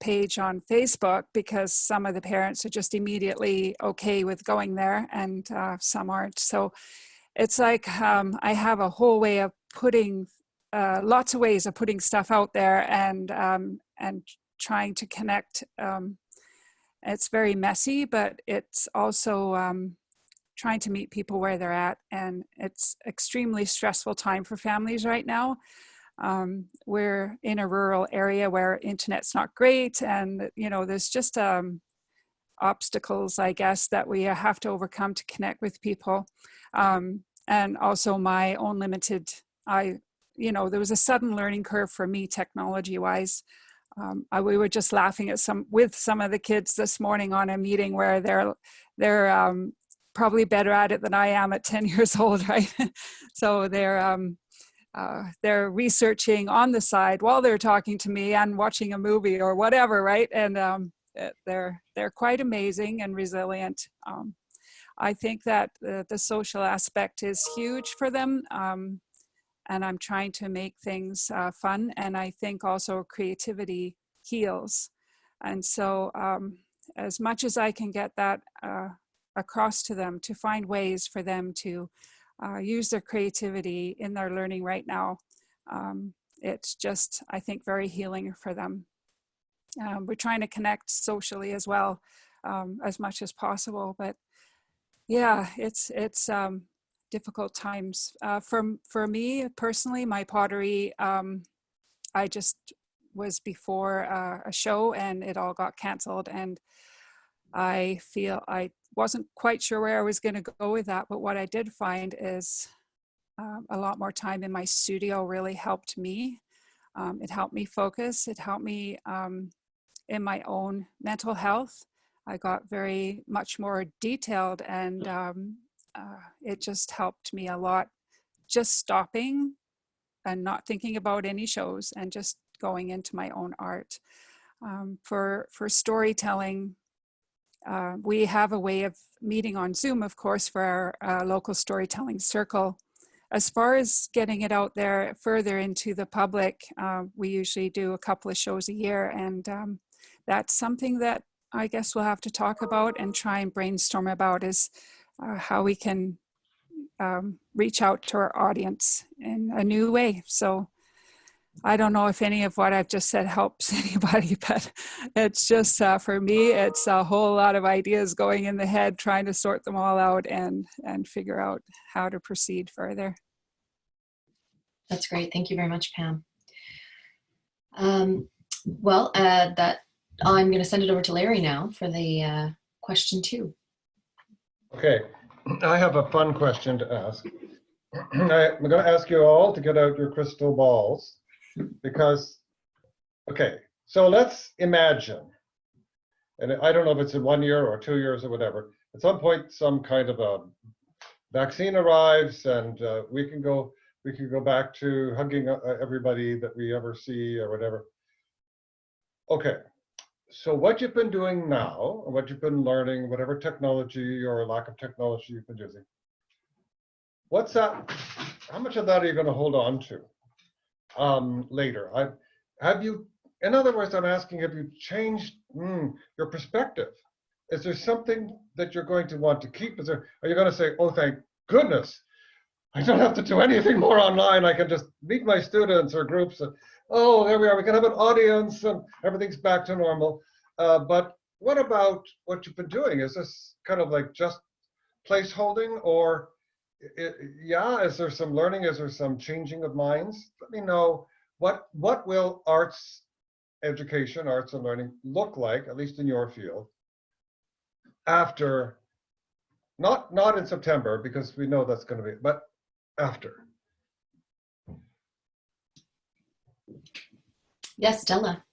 page on Facebook, because some of the parents are just immediately okay with going there, and some aren't. So it's like I have a whole way of putting lots of ways of putting stuff out there, and trying to connect. It's very messy, but it's also trying to meet people where they're at, and it's extremely stressful time for families right now. We're in a rural area where internet's not great, and there's just obstacles, I guess, that we have to overcome to connect with people, and also my own limited. There was a sudden learning curve for me, technology-wise. We were just laughing at with some of the kids this morning on a meeting where they're probably better at it than I am at 10 years old, right? So they're researching on the side while they're talking to me and watching a movie or whatever, right? And they're quite amazing and resilient. I think that the social aspect is huge for them, and I'm trying to make things fun. And I think also creativity heals. And so as much as I can get that across to them, to find ways for them to use their creativity in their learning right now, it's just, I think, very healing for them. We're trying to connect socially as well, as much as possible. But yeah, it's difficult times. For me personally, my pottery, I just was before a show and it all got canceled, and I feel I wasn't quite sure where I was going to go with that. But what I did find is a lot more time in my studio really helped me. It helped me focus. It helped me in my own mental health. I got very much more detailed, and it just helped me a lot, just stopping and not thinking about any shows and just going into my own art. For storytelling, we have a way of meeting on Zoom, of course, for our local storytelling circle. As far as getting it out there further into the public, we usually do a couple of shows a year, and that's something that I guess we'll have to talk about and try and brainstorm about, is how we can reach out to our audience in a new way. So I don't know if any of what I've just said helps anybody, but it's just for me, it's a whole lot of ideas going in the head, trying to sort them all out and figure out how to proceed further. That's great. Thank you very much, Pam. Well, I'm going to send it over to Larry now for the question 2. Okay, I have a fun question to ask. I'm going to ask you all to get out your crystal balls, because, okay, so let's imagine, and I don't know if it's in 1 year or 2 years or whatever, at some point some kind of a vaccine arrives, and we can go back to hugging everybody that we ever see or whatever. Okay, so what you've been doing now, or what you've been learning, whatever technology or lack of technology you've been using, what's that? How much of that are you going to hold on to later? Have you, in other words, I'm asking, have you changed your perspective? Is there something that you're going to want to keep? Are you going to say, oh, thank goodness, I don't have to do anything more online. I can just meet my students or groups. And, oh, there we are. We can have an audience and everything's back to normal. But what about what you've been doing? Is this kind of like just placeholding, or is there some learning? Is there some changing of minds? Let me know what will arts education, arts and learning look like, at least in your field, after, not in September, because we know that's going to be, but after. Yes, Stella.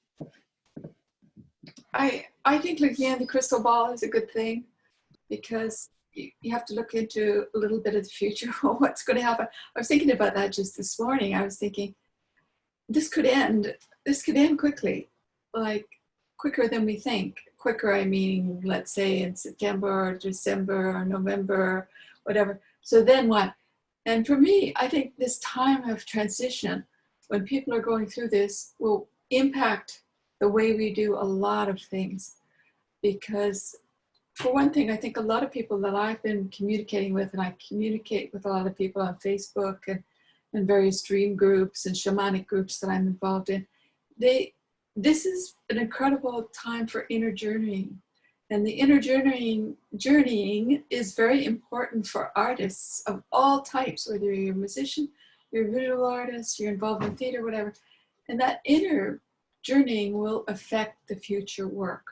I think looking at the crystal ball is a good thing, because you have to look into a little bit of the future, what's going to happen. I was thinking about that just this morning. I was thinking, this could end quickly, like quicker than we think. Quicker, I mean, let's say in September or December or November, whatever. So then what? And for me, I think this time of transition, when people are going through this, will impact the way we do a lot of things. Because for one thing, I think a lot of people that I've been communicating with, and I communicate with a lot of people on Facebook and various dream groups and shamanic groups that I'm involved in, this is an incredible time for inner journeying. And the inner journeying is very important for artists of all types, whether you're a musician, you're a visual artist, you're involved in theater, whatever. And that inner journeying will affect the future work.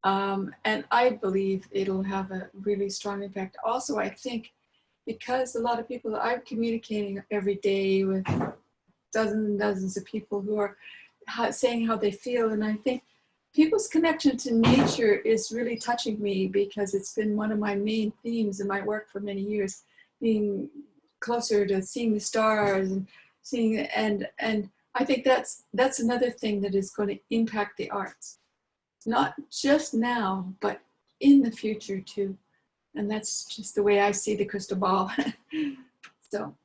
And I believe it'll have a really strong impact. Also, I think because a lot of people that I'm communicating every day with dozens and dozens of people who are saying how they feel, and I think people's connection to nature is really touching me, because it's been one of my main themes in my work for many years, being closer to seeing the stars and seeing, and I think that's another thing that is going to impact the arts, not just now, but in the future too. And that's just the way I see the crystal ball. So,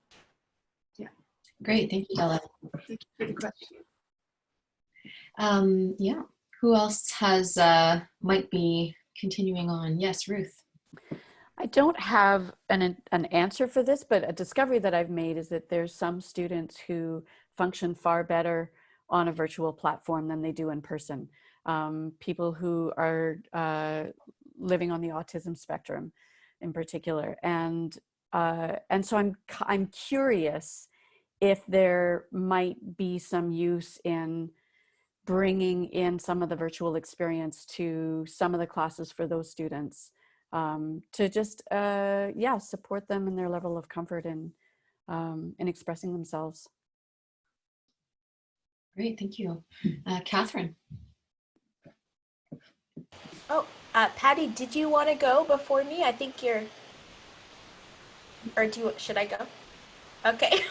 yeah. Great, thank you, Della. Thank you for the question. Yeah, who else has might be continuing on? Yes, Ruth. I don't have an answer for this, but a discovery that I've made is that there's some students who function far better on a virtual platform than they do in person. People who are living on the autism spectrum in particular. And so I'm curious if there might be some use in bringing in some of the virtual experience to some of the classes for those students, to just support them in their level of comfort in expressing themselves. Great, thank you. Kathryn. Oh, Paddy, did you want to go before me? I think you're, or should I go? Okay.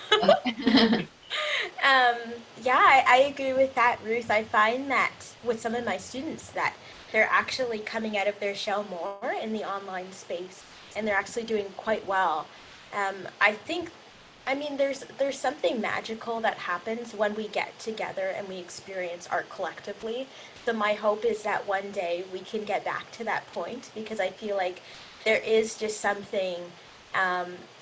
Yeah, I agree with that, Ruth. I find that with some of my students that they're actually coming out of their shell more in the online space, and they're actually doing quite well. I mean, there's something magical that happens when we get together and we experience art collectively. So my hope is that one day we can get back to that point, because I feel like there is just something,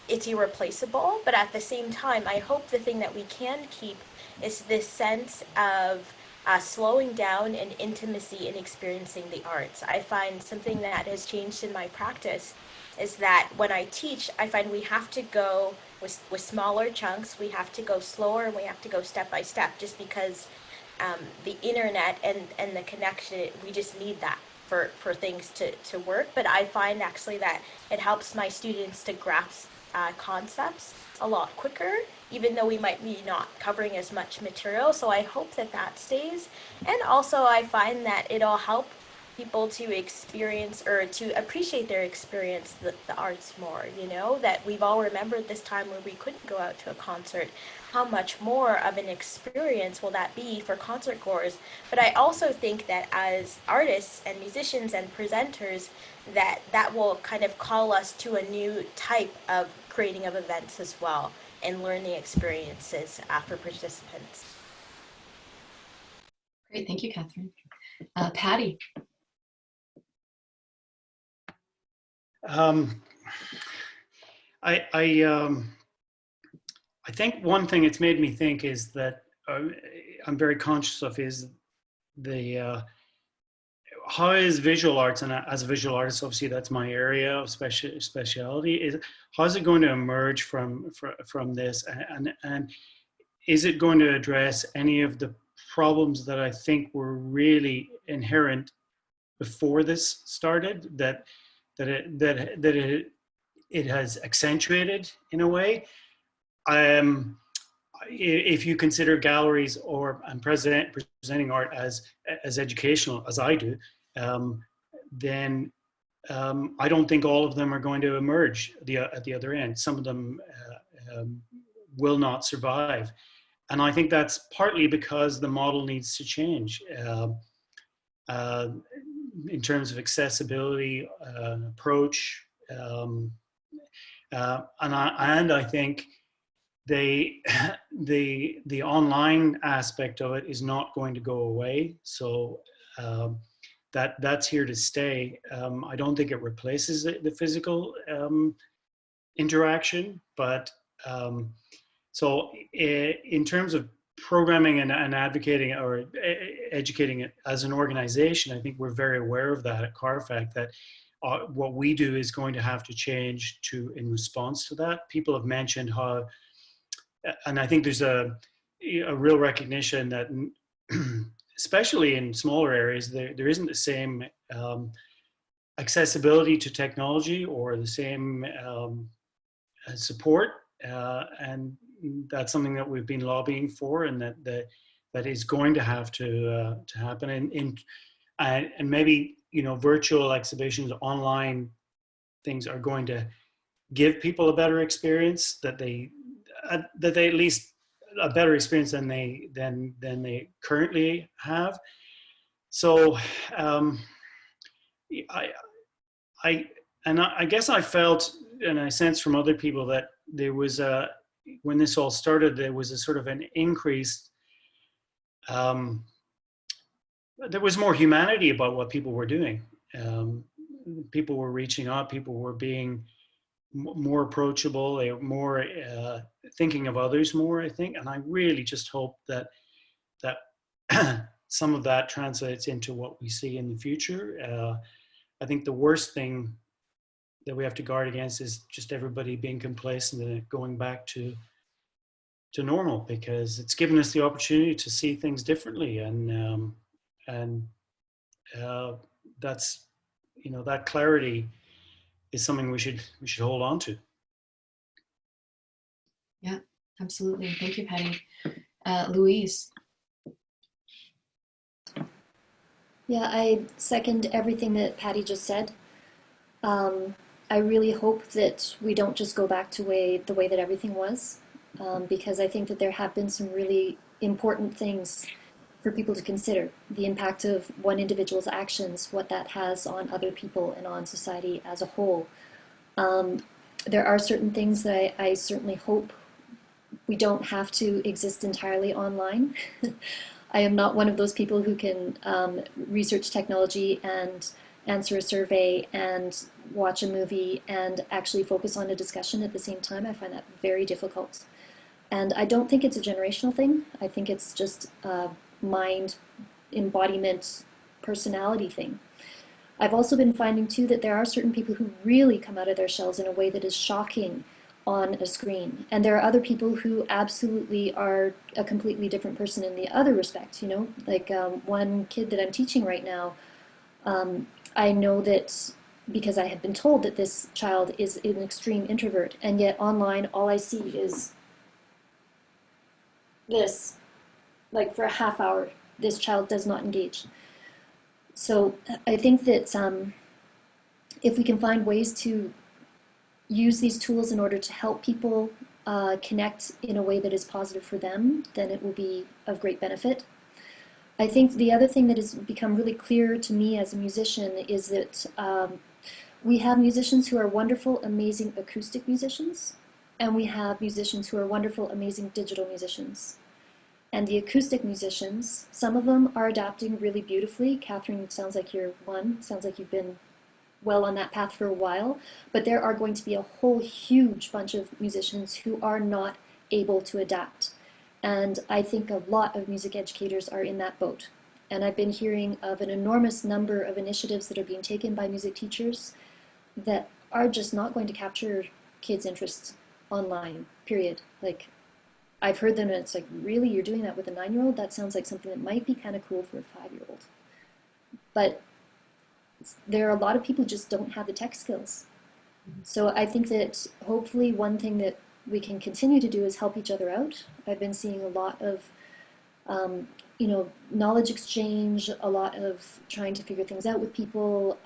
it's irreplaceable, but at the same time, I hope the thing that we can keep is this sense of slowing down and intimacy in experiencing the arts. I find something that has changed in my practice is that when I teach, I find we have to go with smaller chunks, we have to go slower, and we have to go step by step, just because the internet and the connection, we just need that for things to work. But I find actually that it helps my students to grasp concepts a lot quicker, even though we might be not covering as much material. So I hope that that stays. And also I find that it'll help people to experience or to appreciate their experience, the arts more, you know, that we've all remembered this time where we couldn't go out to a concert. How much more of an experience will that be for concert goers? But I also think that as artists and musicians and presenters, that will kind of call us to a new type of creating of events as well, and learning experiences for participants. Great, thank you, Kathryn. Paddy. I think one thing it's made me think is that I'm very conscious of is the how is visual arts, and as a visual artist, obviously that's my area of speciality. Is how is it going to emerge from this, and is it going to address any of the problems that I think were really inherent before this started, that it has accentuated in a way? If you consider galleries and presenting art as educational as I do, then I don't think all of them are going to emerge at the other end. Some of them will not survive. And I think that's partly because the model needs to change in terms of accessibility, approach, and I think the online aspect of it is not going to go away. So that's here to stay. I don't think it replaces the physical interaction, but so in terms of programming and advocating or educating it as an organization, I think we're very aware of that at CARFAC, that what we do is going to have to change in response to that. People have mentioned how, and I think there's a real recognition that especially in smaller areas, there isn't the same accessibility to technology or the same support, and that's something that we've been lobbying for, and that is going to have to happen. And maybe, you know, virtual exhibitions, online things are going to give people a better experience, that they at least a better experience than they currently have. So I guess I felt, and I sensed from other people, that there was when this all started, there was a sort of an increase. There was more humanity about what people were doing. People were reaching out, people were being more approachable, they were more thinking of others more, I think. And I really just hope that some of that translates into what we see in the future. I think the worst thing that we have to guard against is just everybody being complacent and going back to normal, because it's given us the opportunity to see things differently, and that's, you know, that clarity is something we should hold on to. Yeah, absolutely. Thank you, Paddy. Louise. Yeah, I second everything that Paddy just said. I really hope that we don't just go back to the way that everything was, because I think that there have been some really important things for people to consider. The impact of one individual's actions, what that has on other people and on society as a whole. There are certain things that I certainly hope we don't have to exist entirely online. I am not one of those people who can research technology and answer a survey and watch a movie and actually focus on a discussion at the same time. I find that very difficult. And I don't think it's a generational thing. I think it's just a mind, embodiment, personality thing. I've also been finding too that there are certain people who really come out of their shells in a way that is shocking on a screen. And there are other people who absolutely are a completely different person in the other respect, you know? Like one kid that I'm teaching right now, I know that because I have been told that this child is an extreme introvert, and yet online all I see is this. Like for a half hour, this child does not engage. So I think that if we can find ways to use these tools in order to help people connect in a way that is positive for them, then it will be of great benefit. I think the other thing that has become really clear to me as a musician is that we have musicians who are wonderful, amazing acoustic musicians, and we have musicians who are wonderful, amazing digital musicians. And the acoustic musicians, some of them are adapting really beautifully. Kathryn, it sounds like you're one. Sounds like you've been well on that path for a while. But there are going to be a whole huge bunch of musicians who are not able to adapt. And I think a lot of music educators are in that boat. And I've been hearing of an enormous number of initiatives that are being taken by music teachers that are just not going to capture kids' interests online, period. Like, I've heard them and it's like, really, you're doing that with a 9-year-old? That sounds like something that might be kind of cool for a 5-year-old. But there are a lot of people who just don't have the tech skills. So I think that hopefully one thing that we can continue to do is help each other out. I've been seeing a lot of, you know, knowledge exchange, a lot of trying to figure things out with people.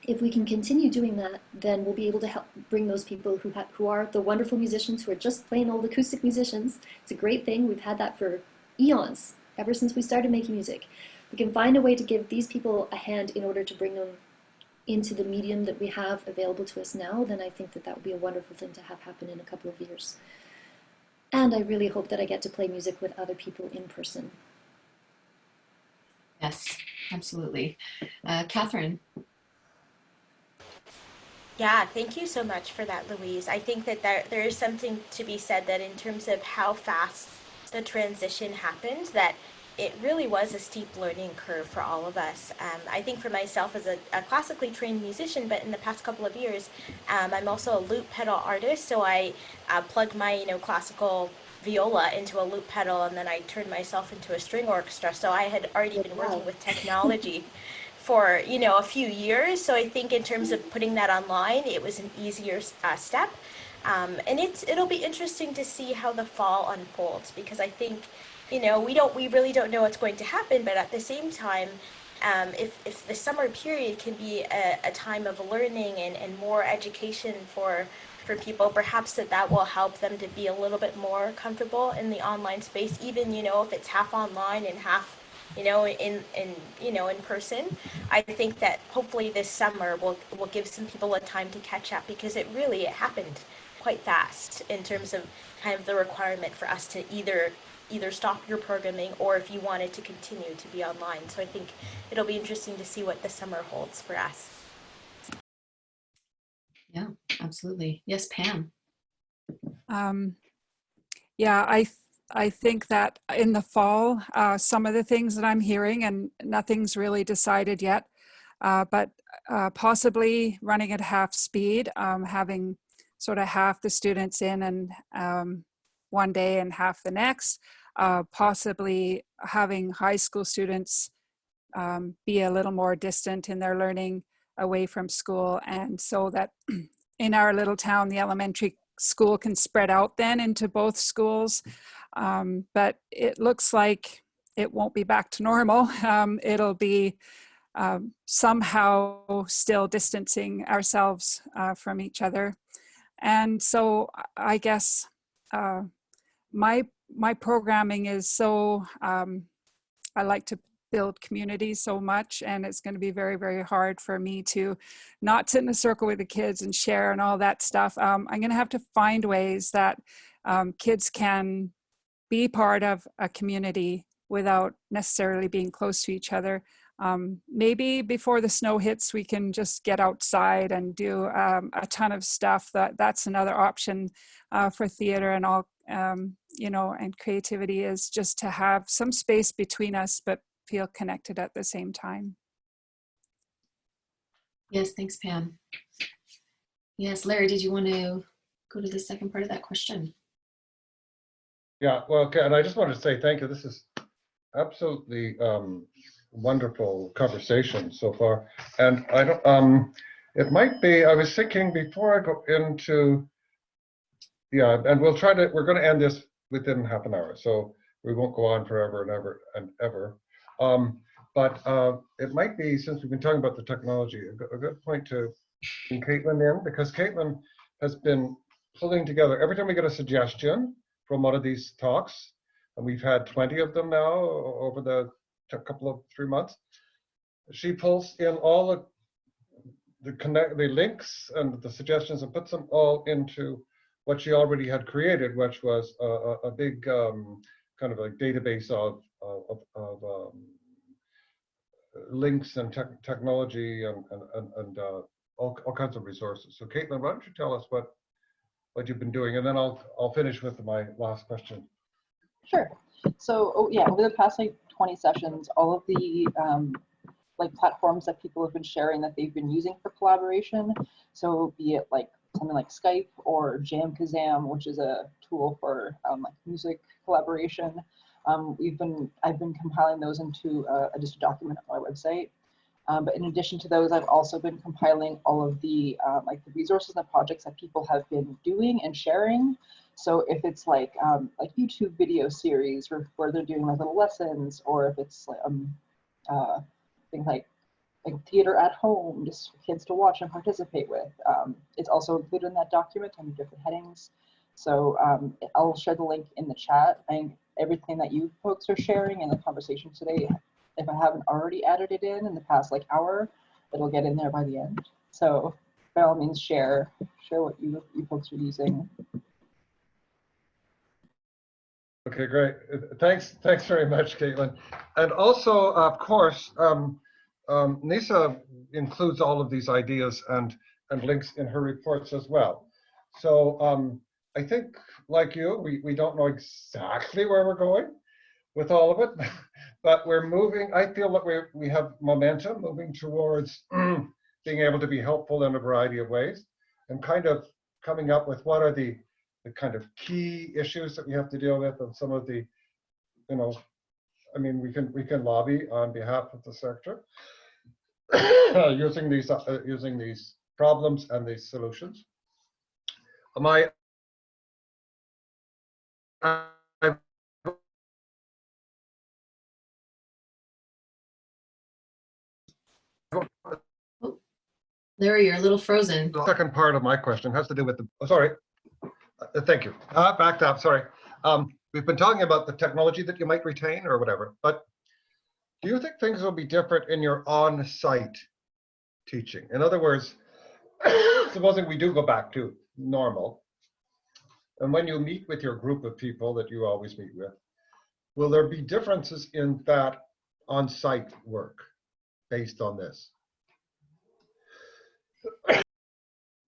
If we can continue doing that, then we'll be able to help bring those people who are the wonderful musicians, who are just plain old acoustic musicians. It's a great thing. We've had that for eons, ever since we started making music. We can find a way to give these people a hand in order to bring them into the medium that we have available to us now. Then I think that that would be a wonderful thing to have happen in a couple of years. And I really hope that I get to play music with other people in person. Yes, absolutely. Kathryn. Yeah, thank you so much for that, Louise. I think that there is something to be said that in terms of how fast the transition happened, that it really was a steep learning curve for all of us. I think for myself as a classically trained musician, but in the past couple of years, I'm also a loop pedal artist, so I plug my classical viola into a loop pedal, and then I turned myself into a string orchestra. So I had already been working with technology for a few years. So I think in terms of putting that online, it was an easier step. And it'll be interesting to see how the fall unfolds, because I think we really don't know what's going to happen, but at the same time, if the summer period can be a time of learning and more education for people, perhaps that will help them to be a little bit more comfortable in the online space, even if it's half online and half in person. I think that hopefully this summer will give some people a time to catch up, because it happened quite fast in terms of kind of the requirement for us to either stop your programming, or if you wanted to continue to be online. So I think it'll be interesting to see what the summer holds for us. Yeah, absolutely. Yes, Pam. Yeah, I think that in the fall, some of the things that I'm hearing, and nothing's really decided yet, but possibly running at half speed, having sort of half the students in and one day and half the next, possibly having high school students be a little more distant in their learning away from school, and so that in our little town, the elementary school can spread out then into both schools. But it looks like it won't be back to normal. It'll be somehow still distancing ourselves from each other. And so I guess my programming is so, I like to build community so much, and it's going to be very, very hard for me to not sit in a circle with the kids and share and all that stuff. I'm going to have to find ways that kids can be part of a community without necessarily being close to each other. Maybe before the snow hits, we can just get outside and do a ton of stuff. That's another option for theater and all, and creativity, is just to have some space between us, but feel connected at the same time. Yes, thanks, Pam. Yes, Larry, did you want to go to the second part of that question? Yeah, well, okay, and I just wanted to say thank you. This is absolutely wonderful conversation so far. And I don't, it might be, I was thinking before I go into, yeah, and we're going to end this within half an hour. So we won't go on forever and ever and ever. But it might be, since we've been talking about the technology, a good point to bring Caitlin in, because Caitlin has been pulling together, every time we get a suggestion from one of these talks, and we've had 20 of them now over the couple of 3 months, she pulls in all the links and the suggestions and puts them all into what she already had created, which was a big kind of a database of links and technology and all kinds of resources. So Caitlin, why don't you tell us what you've been doing, and then I'll finish with my last question. Sure. So over the past 20 sessions, all of the platforms that people have been sharing that they've been using for collaboration, so be it something like Skype or Jamkazam, which is a tool for music collaboration. I've been compiling those into just a document on our website. But in addition to those, I've also been compiling all of the the resources and the projects that people have been doing and sharing. So if it's like YouTube video series where they're doing little lessons, or if it's things like theater at home, just for kids to watch and participate with, it's also included in that document under different headings. So I'll share the link in the chat. And everything that you folks are sharing in the conversation today, if I haven't already added it in the past hour, it'll get in there by the end. So by all means, share what you folks are using. Okay, great. Thanks very much, Caitlin. And also, of course, Nisa includes all of these ideas and links in her reports as well. So I think, like you, we don't know exactly where we're going with all of it, but we're moving. I feel that we have momentum moving towards being able to be helpful in a variety of ways, and kind of coming up with what are the kind of key issues that we have to deal with, and some of the, I mean, we can lobby on behalf of the sector using these problems and these solutions. Larry, you're a little frozen. The second part of my question has to do with thank you. Backed up, sorry. We've been talking about the technology that you might retain or whatever, but do you think things will be different in your on-site teaching? In other words, supposing we do go back to normal, and when you meet with your group of people that you always meet with, will there be differences in that on-site work based on this?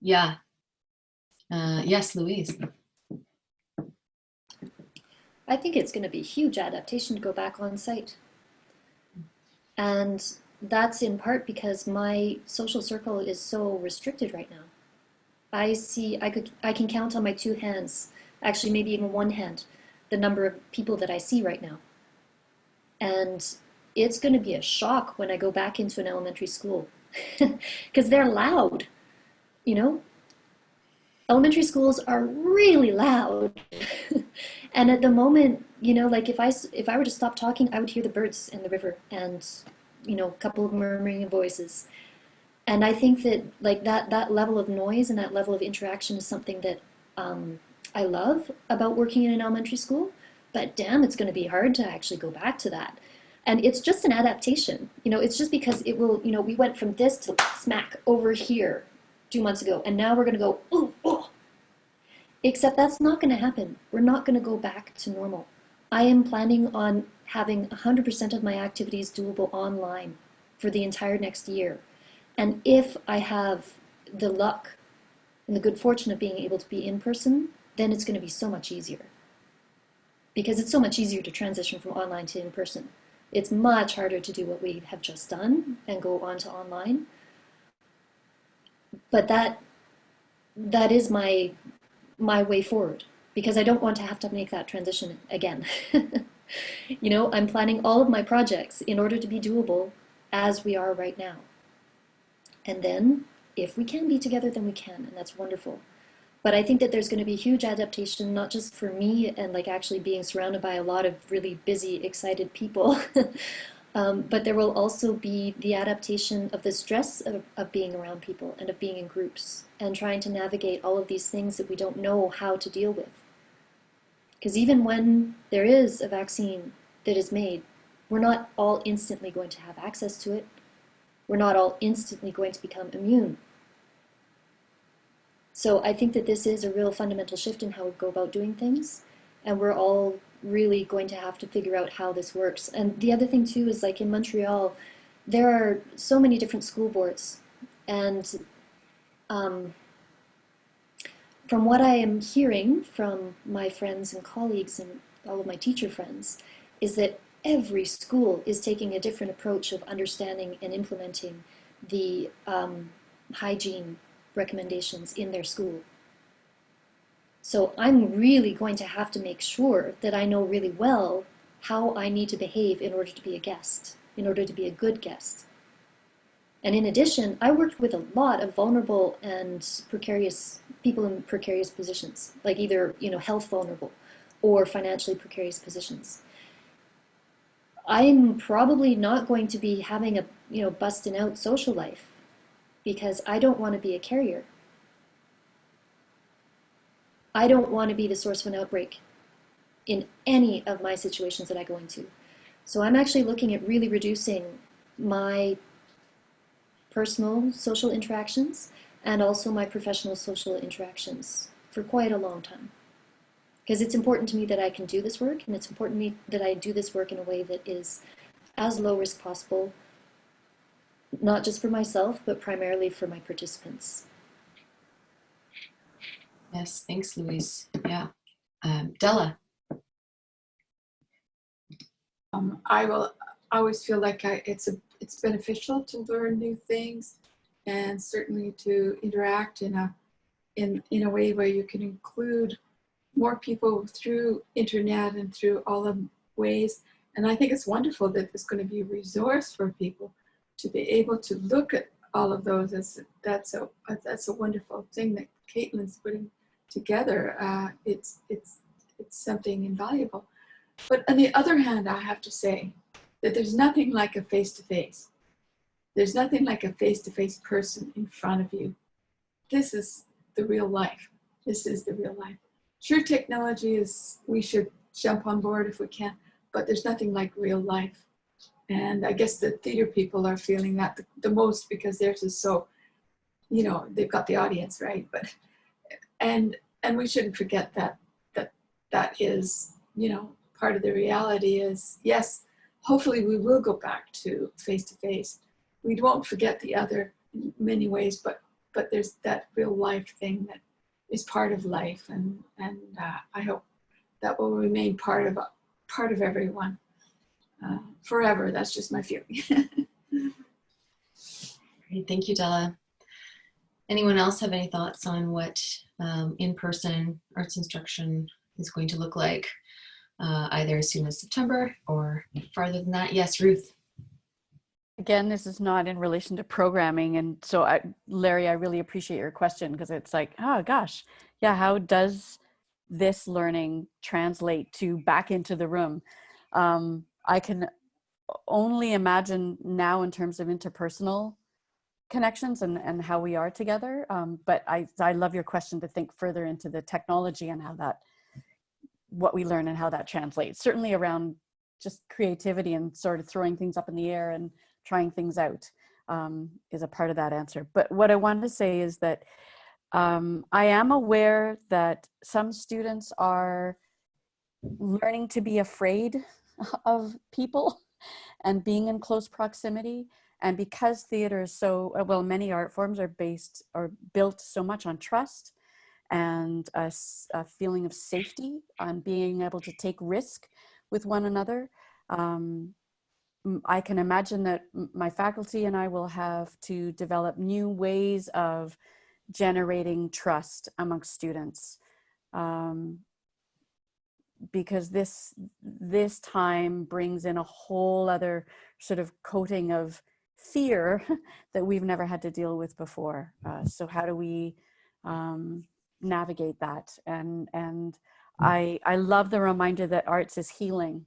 Yeah. Yes, Louise. I think it's going to be a huge adaptation to go back on site. And that's in part because my social circle is so restricted right now. I can count on my two hands, actually maybe even one hand, the number of people that I see right now. And it's going to be a shock when I go back into an elementary school because they're loud, you know? Elementary schools are really loud. And at the moment, you know, like if I were to stop talking, I would hear the birds in the river and, you know, a couple of murmuring voices. And I think that like that level of noise and that level of interaction is something that I love about working in an elementary school, but damn, it's going to be hard to actually go back to that. And it's just an adaptation, you know, it's just because it will, you know, we went from this to smack over here 2 months ago, and now we're going to go, ooh, oh. Except that's not going to happen. We're not going to go back to normal. I am planning on having 100% of my activities doable online for the entire next year. And if I have the luck and the good fortune of being able to be in person, then it's going to be so much easier. Because it's so much easier to transition from online to in person. It's much harder to do what we have just done and go on to online. But that is my way forward, because I don't want to have to make that transition again. You know, I'm planning all of my projects in order to be doable as we are right now. And then if we can be together, then we can, and that's wonderful. But I think that there's going to be huge adaptation, not just for me and like actually being surrounded by a lot of really busy, excited people, but there will also be the adaptation of the stress of being around people and of being in groups and trying to navigate all of these things that we don't know how to deal with. Because even when there is a vaccine that is made, we're not all instantly going to have access to it. We're not all instantly going to become immune. So I think that this is a real fundamental shift in how we go about doing things, and we're all really going to have to figure out how this works. And the other thing too is, like in Montreal, there are so many different school boards, and from what I am hearing from my friends and colleagues and all of my teacher friends, is that every school is taking a different approach of understanding and implementing the hygiene recommendations in their school. So I'm really going to have to make sure that I know really well how I need to behave in order to be a guest, in order to be a good guest. And in addition, I worked with a lot of vulnerable and precarious people in precarious positions, like either, you know, health vulnerable or financially precarious positions. I'm probably not going to be having a, you know, busting out social life because I don't want to be a carrier. I don't want to be the source of an outbreak in any of my situations that I go into. So I'm actually looking at really reducing my personal social interactions and also my professional social interactions for quite a long time. Because it's important to me that I can do this work, and it's important to me that I do this work in a way that is as low risk possible, not just for myself, but primarily for my participants. Yes, thanks, Louise. Yeah. Della. I always feel like it's beneficial to learn new things, and certainly to interact in a way where you can include more people through internet and through all the ways. And I think it's wonderful that there's going to be a resource for people to be able to look at all of those. That's a wonderful thing that Caitlin's putting together. It's something invaluable. But on the other hand, I have to say that there's nothing like a face-to-face. There's nothing like a face-to-face person in front of you. This is the real life. This is the real life. Sure, technology is, we should jump on board if we can, but there's nothing like real life. And I guess the theater people are feeling that the most because theirs is so, they've got the audience, right? But and we shouldn't forget that is, part of the reality is, yes, hopefully we will go back to face. We won't forget the other in many ways, but there's that real life thing that is part of life, and I hope that will remain part of everyone forever. That's just my feeling. Great, thank you, Della. Anyone else have any thoughts on what in-person arts instruction is going to look like, either as soon as September or farther than that? Yes, Ruth. Again, this is not in relation to programming. And so Larry, I really appreciate your question, because it's like, oh gosh, yeah, how does this learning translate to back into the room? I can only imagine now in terms of interpersonal connections and how we are together. But I love your question to think further into the technology and how what we learn and how that translates. Certainly around just creativity and sort of throwing things up in the air and trying things out is a part of that answer. But what I wanted to say is that I am aware that some students are learning to be afraid of people and being in close proximity. And because theater is so, well, many art forms are built so much on trust and a feeling of safety, on being able to take risk with one another. I can imagine that my faculty and I will have to develop new ways of generating trust amongst students, because this time brings in a whole other sort of coating of fear that we've never had to deal with before. So how do we navigate that? And I love the reminder that arts is healing.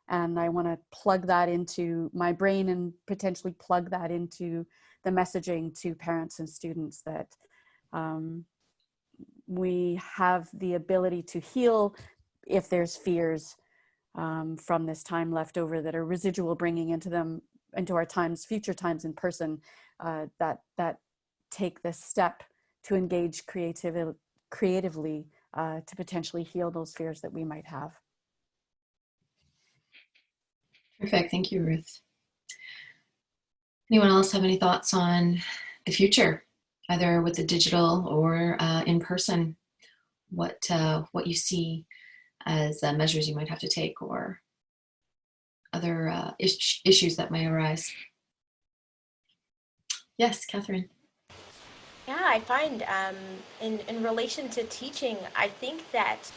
And I want to plug that into my brain and potentially plug that into the messaging to parents and students that we have the ability to heal if there's fears from this time left over that are residual, bringing into our times, future times in person, that take this step to engage creatively to potentially heal those fears that we might have. Perfect, thank you, Ruth. Anyone else have any thoughts on the future, either with the digital or in person? What you see as measures you might have to take, or other issues that may arise? Yes, Kathryn. Yeah, I find in relation to teaching, I think that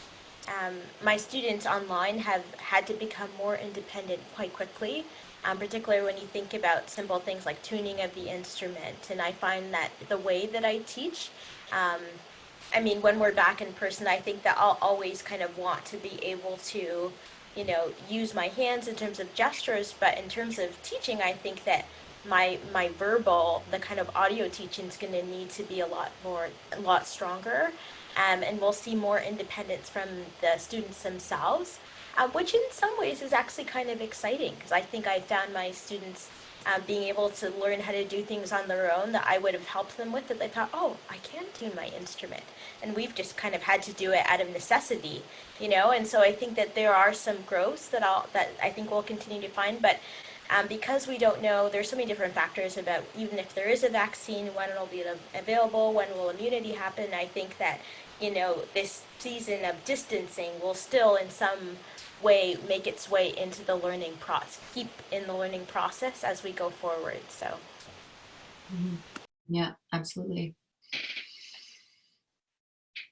my students online have had to become more independent quite quickly, particularly when you think about simple things like tuning of the instrument. And I find that the way that I teach, I mean, when we're back in person, I think that I'll always kind of want to be able to, use my hands in terms of gestures, but in terms of teaching, I think that my verbal, the kind of audio teaching is going to need to be a lot stronger. And we'll see more independence from the students themselves, which in some ways is actually kind of exciting, because I think I found my students being able to learn how to do things on their own that I would have helped them with, that they thought, oh, I can tune my instrument. And we've just kind of had to do it out of necessity, and so I think that there are some growths that I think we'll continue to find, but because we don't know, there's so many different factors about even if there is a vaccine, when it'll be available, when will immunity happen. I think that, this season of distancing will still in some way make its way into the learning process, keep in the learning process as we go forward. So. Mm-hmm. Yeah, absolutely.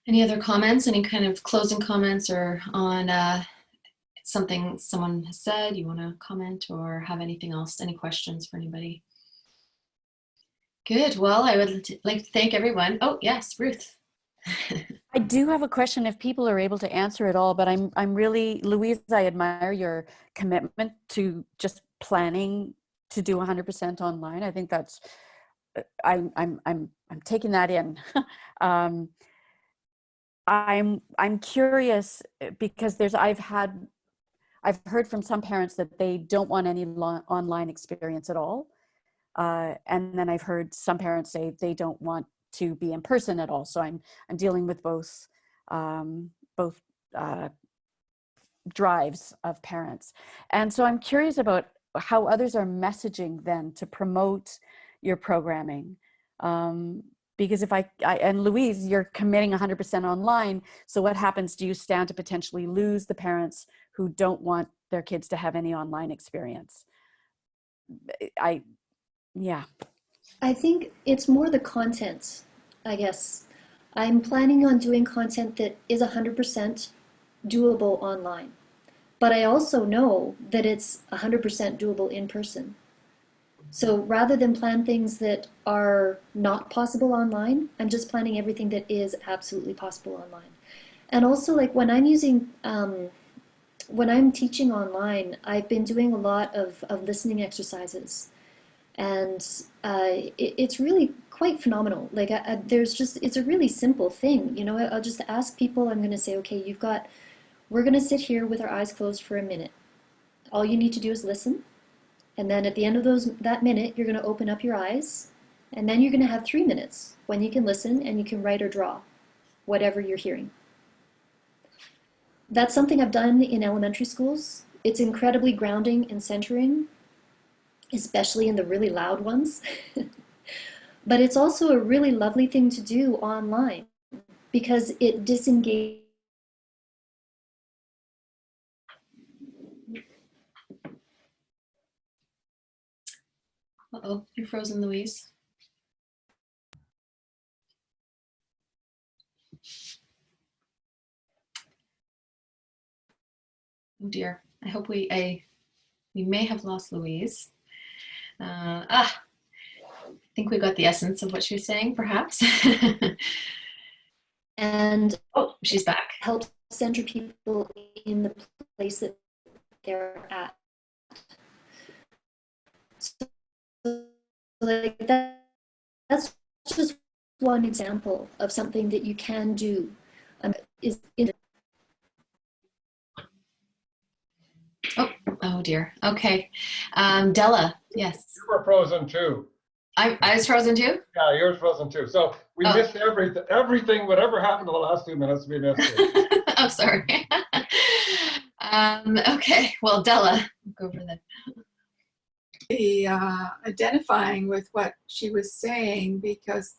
Any other comments, any kind of closing comments, or on something someone has said you want to comment, or have anything else, any questions for anybody? Good. Well, I would like to thank everyone. Oh, yes, Ruth. I do have a question if people are able to answer it all, but I'm really, Louise, I admire your commitment to just planning to do 100% online. I think that's, I'm taking that in. I'm curious because I've I've heard from some parents that they don't want any online experience at all. And then I've heard some parents say they don't want to be in person at all. So I'm dealing with both drives of parents. And so I'm curious about how others are messaging then to promote your programming. Because if and Louise, you're committing 100% online. So what happens? Do you stand to potentially lose the parents who don't want their kids to have any online experience? Yeah. I think it's more the content, I guess. I'm planning on doing content that is 100% doable online. But I also know that it's 100% doable in person. So rather than plan things that are not possible online, I'm just planning everything that is absolutely possible online. And also, like when I'm using, when I'm teaching online, I've been doing a lot of listening exercises. And it's really quite phenomenal. Like it's a really simple thing. You know, I'll just ask people, I'm going to say, okay, we're going to sit here with our eyes closed for a minute. All you need to do is listen. And then at the end of that minute, you're going to open up your eyes. And then you're going to have 3 minutes when you can listen and you can write or draw whatever you're hearing. That's something I've done in elementary schools. It's incredibly grounding and centering, especially in the really loud ones. But it's also a really lovely thing to do online because it disengages. Uh-oh, you're frozen, Louise. Oh dear, I hope we may have lost Louise. I think we got the essence of what she was saying, perhaps. And oh, she's back. Help center people in the place that they're at. So, like that's just one example of something that you can do. Oh dear. Okay, Della. Yes. You were frozen too. I was frozen too. Yeah, yours frozen too. So we missed everything. Whatever happened in the last 2 minutes, we missed it. I'm sorry. Okay. Well, Della, go for that. Identifying with what she was saying, because,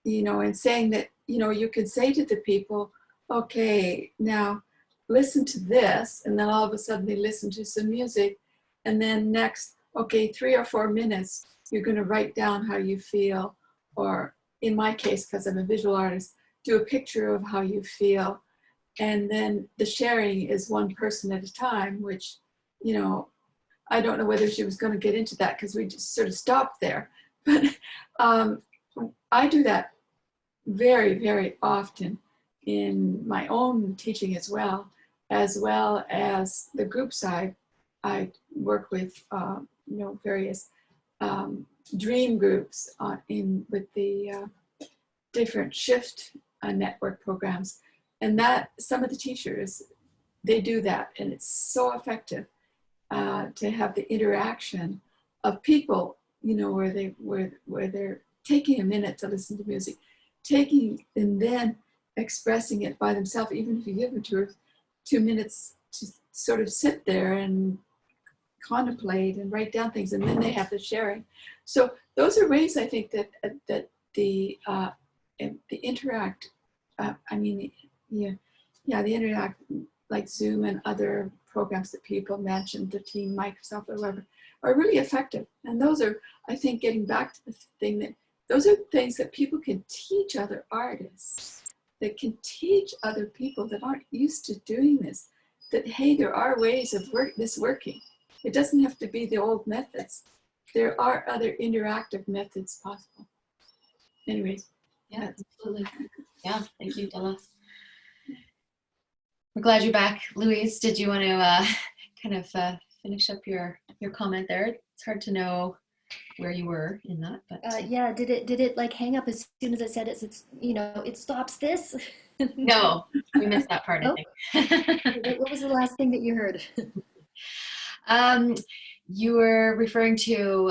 you know, in saying that, you know, you could say to the people, okay, now listen to this, and then all of a sudden they listen to some music, and then next, okay, 3 or 4 minutes, you're going to write down how you feel, or in my case, because I'm a visual artist, do a picture of how you feel. And then the sharing is one person at a time, which, you know, I don't know whether she was going to get into that because we just sort of stopped there. But I do that very, very often in my own teaching as well as the group side. I work with, you know, various dream groups with the different shift network programs. And that some of the teachers, they do that, and it's so effective. To have the interaction of people, you know, where they're taking a minute to listen to music, and then expressing it by themselves, even if you give them 2 minutes to sort of sit there and contemplate and write down things, and then they have the sharing. So those are ways I think that the interact. The interact, like Zoom and other programs that people mentioned, the team, Microsoft, or whatever, are really effective. And those are, I think, getting back to the thing that those are things that people can teach other artists, that can teach other people that aren't used to doing this, that, hey, there are ways of this working. It doesn't have to be the old methods. There are other interactive methods possible. Anyways. Yeah, absolutely. Yeah, thank you, Della. We're glad you're back. Louise, did you want to kind of finish up your comment there? It's hard to know where you were in that, but yeah, did it like hang up as soon as I said it's you know, it stops this? No, we missed that part. Oh. I think. What was the last thing that you heard? You were referring to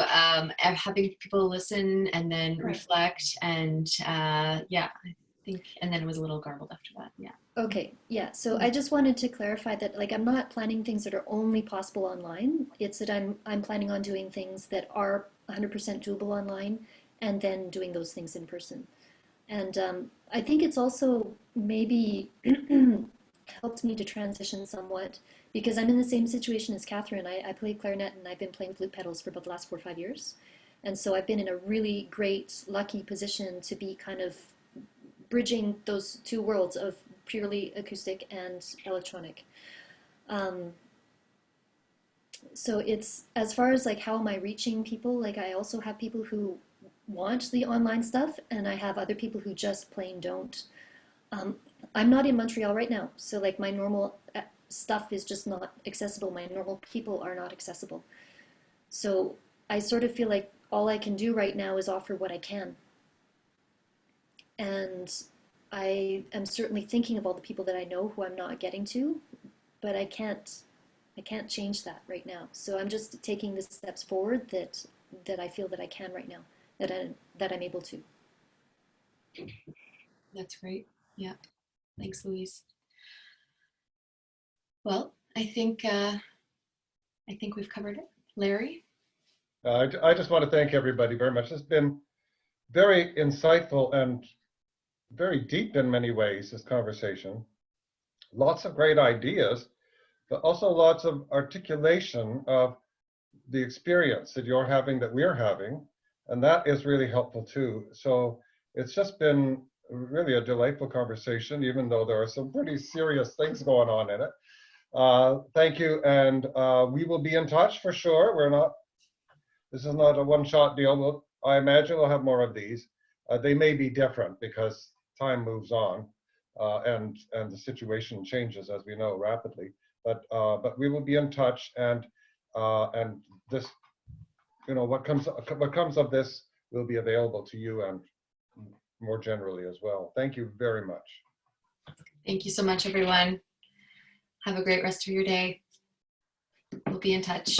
having people listen and then Right. reflect, and yeah, I think, and then it was a little garbled after that. Yeah. Okay, yeah. So I just wanted to clarify that, like, I'm not planning things that are only possible online. It's that I'm planning on doing things that are 100% doable online, and then doing those things in person. And I think it's also maybe helped me to transition somewhat, because I'm in the same situation as Kathryn. I play clarinet, and I've been playing flute pedals for about the last 4 or 5 years. And so I've been in a really great, lucky position to be kind of bridging those two worlds of purely acoustic and electronic. So it's, as far as like how am I reaching people, like I also have people who want the online stuff, and I have other people who just plain don't. I'm not in Montreal right now, so like my normal stuff is just not accessible. My normal people are not accessible. So I sort of feel like all I can do right now is offer what I can. And I am certainly thinking of all the people that I know who I'm not getting to, but I can't change that right now. So I'm just taking the steps forward that I feel that I can right now, that I'm able to. That's great. Yeah. Thanks, Louise. Well, I think we've covered it. Larry? I just want to thank everybody very much. It's been very insightful and very deep in many ways, this conversation. Lots of great ideas, but also lots of articulation of the experience that you're having, that we're having, and that is really helpful too. So it's just been really a delightful conversation, even though there are some pretty serious things going on in it. Thank you, and we will be in touch for sure. This is not a one-shot deal. I imagine we'll have more of these. They may be different because time moves on, and the situation changes, as we know, rapidly. But we will be in touch, and this, what comes of this will be available to you and more generally as well. Thank you very much. Thank you so much, everyone. Have a great rest of your day. We'll be in touch.